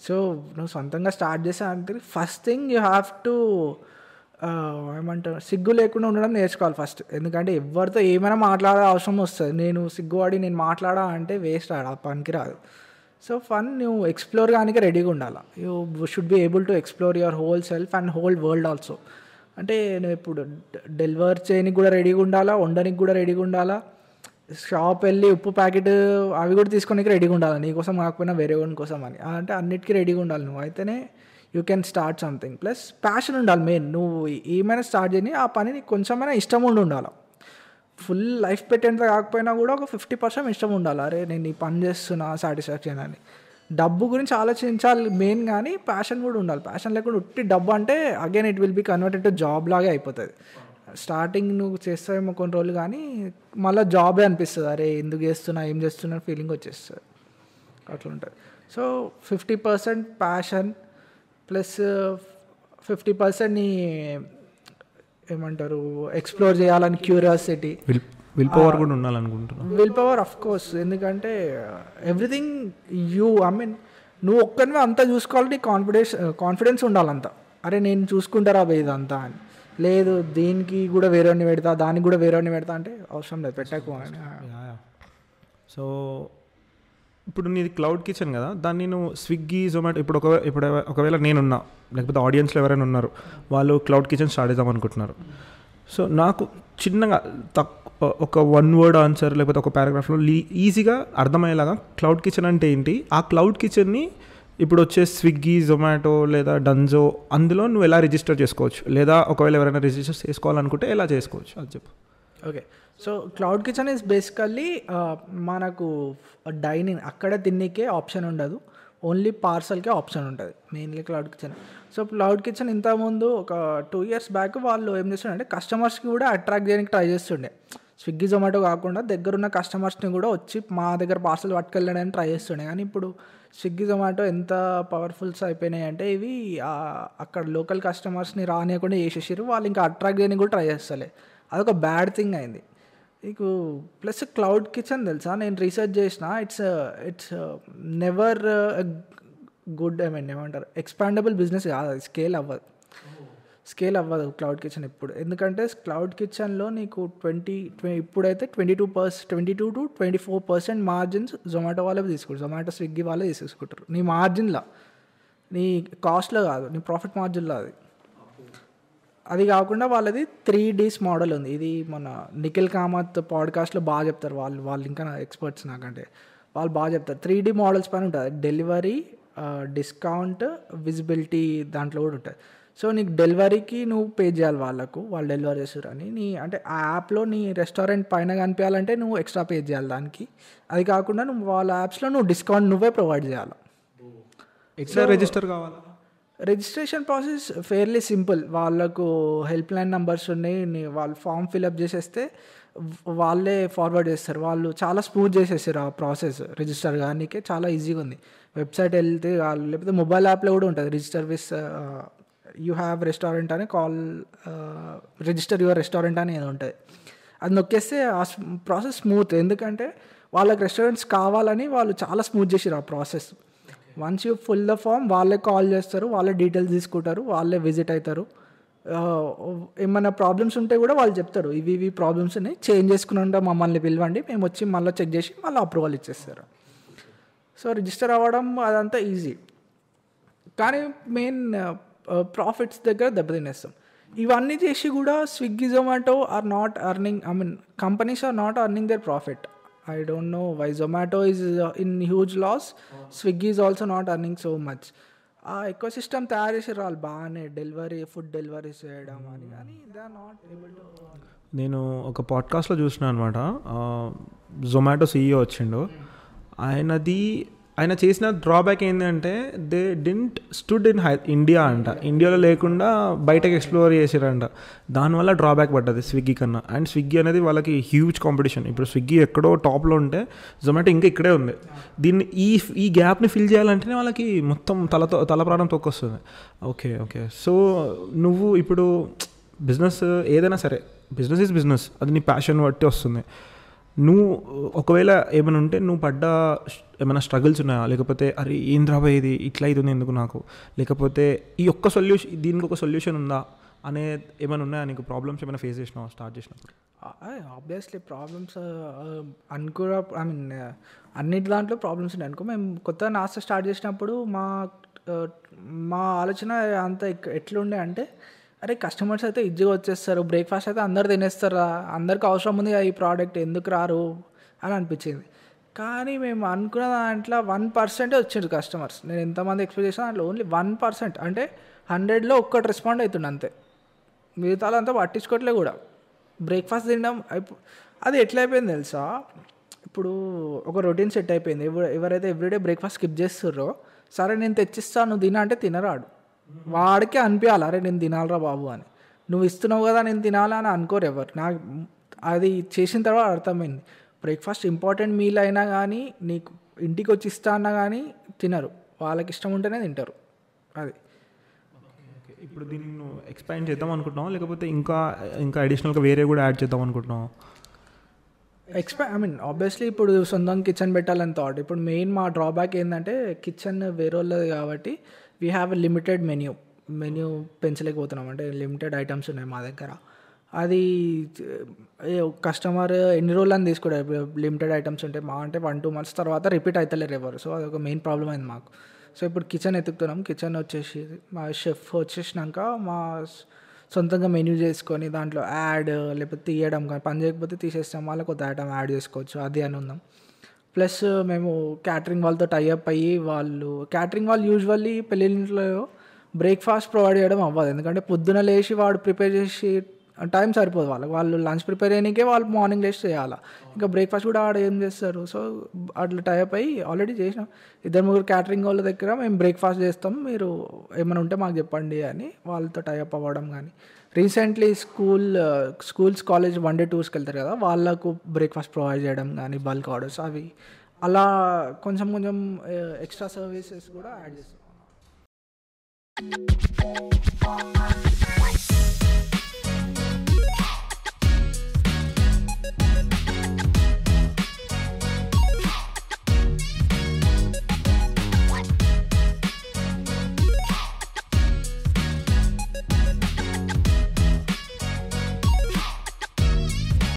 సో నువ్వు సొంతంగా స్టార్ట్ చేసా అంటే first thing you have to ఏమంటారు, సిగ్గు లేకుండా ఉండడం నేర్చుకోవాలి ఫస్ట్. ఎందుకంటే ఎవరితో ఏమైనా మాట్లాడే అవసరం వస్తుంది. నేను సిగ్గుపడి నేను మాట్లాడా అంటే వేస్ట్, ఆడ పనికి రాదు. సో నువ్వు ఎక్స్ప్లోర్ కానీ రెడీగా ఉండాలి. You should be able to explore your whole self and whole world also. అంటే నువ్వు ఇప్పుడు డెలివర్ చేయడానికి కూడా రెడీగా ఉండాలా, వండడానికి కూడా రెడీగా ఉండాలా, షాప్ వెళ్ళి ఉప్పు ప్యాకెట్ అవి కూడా తీసుకోడానికి రెడీగా ఉండాలి, నీకోసం కాకపోయినా వేరే వాడి కోసం అని. అంటే అన్నిటికీ రెడీగా ఉండాలి నువ్వు, అయితేనే you can start something. Plus passion ఉండాలి మెయిన్. నువ్వు ఏమైనా స్టార్ట్ చేయని ఆ పని నీకు కొంచెమైనా ఇష్టం ఉండాలి. ఫుల్ లైఫ్ పెట్టేంత కాకపోయినా కూడా ఒక 50% ఇష్టం ఉండాలి. అరే నేను ఈ పని చేస్తున్నా సాటిస్ఫాక్షన్ అని. డబ్బు గురించి ఆలోచించాలి మెయిన్, కానీ ప్యాషన్ కూడా ఉండాలి. ప్యాషన్ లేకుండా ఉట్టి డబ్బు అంటే again it will be converted to job లాగే అయిపోతుంది. స్టార్టింగ్ నువ్వు చేస్తావేమో కొన్ని రోజులు, కానీ మళ్ళీ జాబే అనిపిస్తుంది. అరే ఎందుకు చేస్తున్నా ఏం చేస్తున్నా ఫీలింగ్ వచ్చేస్తుంది, అట్లా ఉంటుంది. సో 50% ప్యాషన్ ప్లస్ 50% నీ ఏమంటారు ఎక్స్ప్లోర్ చేయాలని క్యూరియాసిటీ, విల్ పవర్ కూడా ఉండాలనుకుంటున్నాను. విల్ పవర్ ఆఫ్ కోర్స్, ఎందుకంటే ఎవ్రీథింగ్ నువ్వు ఒక్కరివే అంతా చూసుకోవాలి. నీ కాన్ఫిడెన్స్ ఉండాలంతా. అరే నేను చూసుకుంటారా బే ఇదంతా అని. లేదు దీనికి కూడా వేరేవాడిని పెడతా, దానికి కూడా వేరేవాడిని పెడతా అంటే అవసరం లేదు, పెట్టకు అని. సో ఇప్పుడు నీది క్లౌడ్ కిచెన్ కదా, దాన్ని నువ్వు స్విగ్గీ జొమాటో ఇప్పుడు ఒకవేళ నేనున్నా లేకపోతే ఆడియన్స్లో ఎవరైనా ఉన్నారు, వాళ్ళు క్లౌడ్ కిచెన్ స్టార్ట్ చేద్దాం అనుకుంటున్నారు. సో నాకు చిన్నగా ఒక 1 word ఆన్సర్ లేకపోతే ఒక పారాగ్రాఫ్లో ఈజీగా అర్థమయ్యేలాగా క్లౌడ్ కిచెన్ అంటే ఏంటి, ఆ క్లౌడ్ కిచెన్ని ఇప్పుడు వచ్చే స్విగ్గీ జొమాటో లేదా డన్జో అందులో నువ్వు ఎలా రిజిస్టర్ చేసుకోవచ్చు, లేదా ఒకవేళ ఎవరైనా రిజిస్టర్ చేసుకోవాలనుకుంటే ఎలా చేసుకోవచ్చు అది చెప్పు. Okay, so cloud kitchen is basically మనకు డైనింగ్ అక్కడ తిన్నీకే ఆప్షన్ ఉండదు, ఓన్లీ పార్సల్కే ఆప్షన్ ఉంటుంది mainly cloud kitchen. So cloud kitchen ఇంతకుముందు ఒక 2 years బ్యాక్ వాళ్ళు ఏం చేస్తుండే, కస్టమర్స్కి కూడా అట్రాక్ట్ చేయడానికి ట్రై చేస్తుండే. స్విగ్గీ జొమాటో కాకుండా దగ్గరున్న కస్టమర్స్ని కూడా వచ్చి మా దగ్గర పార్సల్ పట్టుకెళ్ళడానికి ట్రై చేస్తుండే. కానీ ఇప్పుడు స్విగ్గీ జొమాటో ఎంత పవర్ఫుల్స్ అయిపోయినాయి అంటే ఇవి అక్కడ లోకల్ కస్టమర్స్ని రానియకుండా చేసేసారు. వాళ్ళు ఇంకా అట్రాక్ట్ చేయడానికి కూడా ట్రై చేస్తలే, అదొక బ్యాడ్ థింగ్ అయింది నీకు. ప్లస్ క్లౌడ్ కిచెన్ తెలుసా, నేను రీసెర్చ్ చేసిన, ఇట్స్ నెవర్ గుడ్ ఏమంటారు ఎక్స్పాండబుల్ బిజినెస్ కాదు, అది స్కేల్ అవ్వదు క్లౌడ్ కిచెన్ ఇప్పుడు. ఎందుకంటే క్లౌడ్ కిచెన్లో నీకు ఇప్పుడైతే 22 to 24% మార్జిన్స్ జొమాటో వాళ్ళే తీసుకుంటారు, జొమాటో స్విగ్గీ వాళ్ళే తీసుకుంటారు. నీ మార్జిన్లో, నీ కాస్ట్లో కాదు, నీ ప్రాఫిట్ మార్జిన్లో. అది కాకుండా వాళ్ళది 3Ds మోడల్ ఉంది. ఇది మన నిఖిల్ కామత్ పాడ్కాస్ట్లో బాగా చెప్తారు, వాళ్ళు ఇంకా ఎక్స్పర్ట్స్ నాకంటే, వాళ్ళు బాగా చెప్తారు. 3D మోడల్స్ పైన ఉంటుంది, డెలివరీ, డిస్కౌంట్, విజిబిలిటీ దాంట్లో కూడా ఉంటుంది. సో నీకు డెలివరీకి నువ్వు పే చేయాలి, వాళ్ళు డెలివరీ చేస్తారని. అంటే ఆ యాప్లో నీ రెస్టారెంట్ పైన కనిపించాలంటే నువ్వు ఎక్స్ట్రా పే చేయాలి దానికి. అది కాకుండా నువ్వు వాళ్ళ యాప్స్లో నువ్వు డిస్కౌంట్ నువ్వే ప్రొవైడ్ చేయాలి. ఎట్లా రిజిస్టర్ కావాలా? Registration process fairly simple. వాళ్ళకు హెల్ప్ లైన్ నెంబర్స్ ఉన్నాయి, వాళ్ళు ఫామ్ ఫిల్అప్ చేసేస్తే వాళ్ళే ఫార్వర్డ్ చేస్తారు. వాళ్ళు చాలా స్మూత్ చేసేసారు ఆ ప్రాసెస్. రిజిస్టర్ కానీ చాలా ఈజీగా ఉంది. వెబ్సైట్ వెళ్తే లేకపోతే మొబైల్ యాప్లో కూడా ఉంటుంది, register with you have restaurant అని రిజిస్టర్ యువర్ రెస్టారెంట్ అని ఏదో ఉంటుంది. అది నొక్కేస్తే ఆ ప్రాసెస్ స్మూత్. ఎందుకంటే వాళ్ళకి రెస్టారెంట్స్ కావాలని వాళ్ళు చాలా స్మూత్ చేసారు ఆ process. Once you fill the form వాళ్ళే కాల్ చేస్తారు, వాళ్ళే డీటెయిల్స్ తీసుకుంటారు, వాళ్ళే విజిట్ అవుతారు. ఏమైనా ప్రాబ్లమ్స్ ఉంటే కూడా వాళ్ళు చెప్తారు, ఇవి ప్రాబ్లమ్స్ ఉన్నాయి, చేంజ్ చేసుకుని మమ్మల్ని పిలవండి, మేము వచ్చి మళ్ళీ చెక్ చేసి మళ్ళీ అప్రూవల్ ఇచ్చేస్తారు. సో రిజిస్టర్ అవ్వడం అదంతా ఈజీ. కానీ మెయిన్ ప్రాఫిట్స్ దగ్గర దెబ్బతినేస్తాం. ఇవన్నీ చేసి కూడా Swiggy Zomato are not earning, companies are not earning their profit. I don't know why Zomato is in huge loss. Swiggy is also not earning so much. ఆ eco system తయారు చేసారు వాళ్ళు బాగానే, delivery food delivery చేయడం అని, కానీ they are not able to. నేను ఒక పాడ్కాస్ట్లో చూసిన అనమాట, జొమాటో సీఈఓ వచ్చిండు. ఆయన చేసిన డ్రాబ్యాక్ ఏంటంటే they didn't stood in India అంట, ఇండియాలో లేకుండా బయటకు ఎక్స్ప్లోర్ చేసారంట. దానివల్ల డ్రాబ్యాక్ పడ్డది స్విగ్గీ కన్నా. అండ్ స్విగ్గీ అనేది వాళ్ళకి హ్యూజ్ కాంపిటీషన్. ఇప్పుడు స్విగ్గీ ఎక్కడో టాప్లో ఉంటే జొమాటో ఇంకా ఇక్కడే ఉంది. దీన్ని ఈ గ్యాప్ని ఫిల్ చేయాలంటేనే వాళ్ళకి మొత్తం తల ప్రాణం తొక్కొస్తుంది. ఓకే సో నువ్వు ఇప్పుడు బిజినెస్ ఏదైనా సరే, బిజినెస్ ఈజ్ బిజినెస్, అది నీ ప్యాషన్ బట్టి వస్తుంది. నువ్వు ఒకవేళ ఏమైనా ఉంటే నువ్వు పడ్డ ఏమైనా స్ట్రగుల్స్ ఉన్నాయా, లేకపోతే అరే ఏం రాబోయేది ఇట్లా అవుతుంది ఎందుకు నాకు, లేకపోతే దీనికి ఒక సొల్యూషన్ ఉందా అనే ఏమైనా ఉన్నాయా నీకు? ప్రాబ్లమ్స్ ఏమైనా ఫేస్ చేసినావా స్టార్ట్ చేసినప్పుడు? ఆబ్వియస్లీ ప్రాబ్లమ్స్ అనుకో, ఐ మీన్ అన్నిటి దాంట్లో ప్రాబ్లమ్స్ ఉన్నాయి అనుకో. మేము కొత్తగా నాస్టా స్టార్ట్ చేసినప్పుడు మా ఆలోచన అంత ఎట్లుండే అంటే, అరే కస్టమర్స్ అయితే ఈజీగా వచ్చేస్తారు, బ్రేక్ఫాస్ట్ అయితే అందరు తినేస్తారా, అందరికి అవసరం ఉంది ఈ ప్రోడక్ట్, ఎందుకు రారు అని అనిపించింది. కానీ మేము అనుకున్న దాంట్లో 1% వచ్చింది కస్టమర్స్. నేను ఎంతమంది ఎక్స్పెక్ట్ చేసిన దాంట్లో ఓన్లీ 1%, అంటే 100లో ఒక్కటి రెస్పాండ్ అవుతుండే అంతే. మిగతాలో అంతా పట్టించుకోవట్లే కూడా. బ్రేక్ఫాస్ట్ తినడం అది ఎట్లా అయిపోయింది తెలుసా, ఇప్పుడు ఒక రొటీన్ సెట్ అయిపోయింది. ఎవరైతే ఎవ్రీడే బ్రేక్ఫాస్ట్ స్కిప్ చేస్తుర్రో, సరే నేను తెచ్చిస్తాను నువ్వు తిన అంటే తినరాడు. వాడికే అనిపించాలి అరే నేను తినాలరా బాబు అని. నువ్వు ఇస్తున్నావు కదా నేను తినాలా అని అనుకోరు ఎవరు. నాకు అది చేసిన తర్వాత అర్థమైంది, బ్రేక్ఫాస్ట్ ఇంపార్టెంట్ మీల్ అయినా కానీ నీకు ఇంటికి వచ్చి ఇస్తా అన్నా కానీ తినరు, వాళ్ళకి ఇష్టం ఉంటేనే తింటారు. అది ఇప్పుడు దీన్ని నువ్వు ఎక్స్పాండ్ చేద్దాం అనుకుంటున్నావా, లేకపోతే ఇంకా అడిషనల్గా వేరే కూడా యాడ్ చేద్దాం అనుకుంటున్నావా? ఐ మీన్ ఆబ్వియస్లీ ఇప్పుడు సొంతంగా కిచెన్ పెట్టాలని థాట్. ఇప్పుడు మెయిన్ మా డ్రాబ్యాక్ ఏంటంటే కిచెన్ వేరే వాళ్ళది కాబట్టి we have a limited menu పెంచలేకపోతున్నాం. అంటే లిమిటెడ్ ఐటమ్స్ ఉన్నాయి మా దగ్గర. అది కస్టమర్ ఎన్ని రోజులు అని తీసుకుంటారు. లిమిటెడ్ ఐటమ్స్ ఉంటాయి, మా అంటే 1-2 months తర్వాత రిపీట్ అవుతలేరు ఎవరు. సో అదొక మెయిన్ ప్రాబ్లం అయింది మాకు. సో ఇప్పుడు కిచెన్ ఎత్తుకుతున్నాం. కిచెన్ వచ్చేసి మా షెఫ్ వచ్చేసినాక మా సొంతంగా మెన్యూ చేసుకొని దాంట్లో యాడ్ లేకపోతే తీయడం కానీ, పని చేయకపోతే తీసేస్తాం, వాళ్ళకి కొత్త ఐటమ్ యాడ్ చేసుకోవచ్చు, అది అని ఉందాం. ప్లస్ మేము క్యాటరింగ్ వాళ్ళతో టైఅప్ అయ్యి, క్యాటరింగ్ వాళ్ళు యూజువల్లీ పెళ్ళిళ్ళలో బ్రేక్ఫాస్ట్ ప్రొవైడ్ చేయడం అవ్వదు. ఎందుకంటే పొద్దున లేచి వాడు ప్రిపేర్ చేసి టైం సరిపోదు వాళ్ళు లంచ్ ప్రిపేర్ చేయడానికే వాళ్ళు మార్నింగ్ లేచి చేయాలి. ఇంకా బ్రేక్ఫాస్ట్ కూడా ఆడ ఏం చేస్తారు. సో అట్లా టైఅప్ అయ్యి ఆల్రెడీ చేసినాం. 2-3 క్యాటరింగ్ వాళ్ళ దగ్గర మేము బ్రేక్ఫాస్ట్ చేస్తాం, మీరు ఏమైనా ఉంటే మాకు చెప్పండి అని వాళ్ళతో టైఅప్ అవ్వడం. కానీ recently schools college 1-day tours వెళ్తారు కదా, వాళ్ళకు బ్రేక్ఫాస్ట్ ప్రొవైడ్ చేయడం కానీ, బల్క్ ఆర్డర్స్ అవి అలా కొంచెం ఎక్స్ట్రా సర్వీసెస్ కూడా యాడ్ చేస్తాం.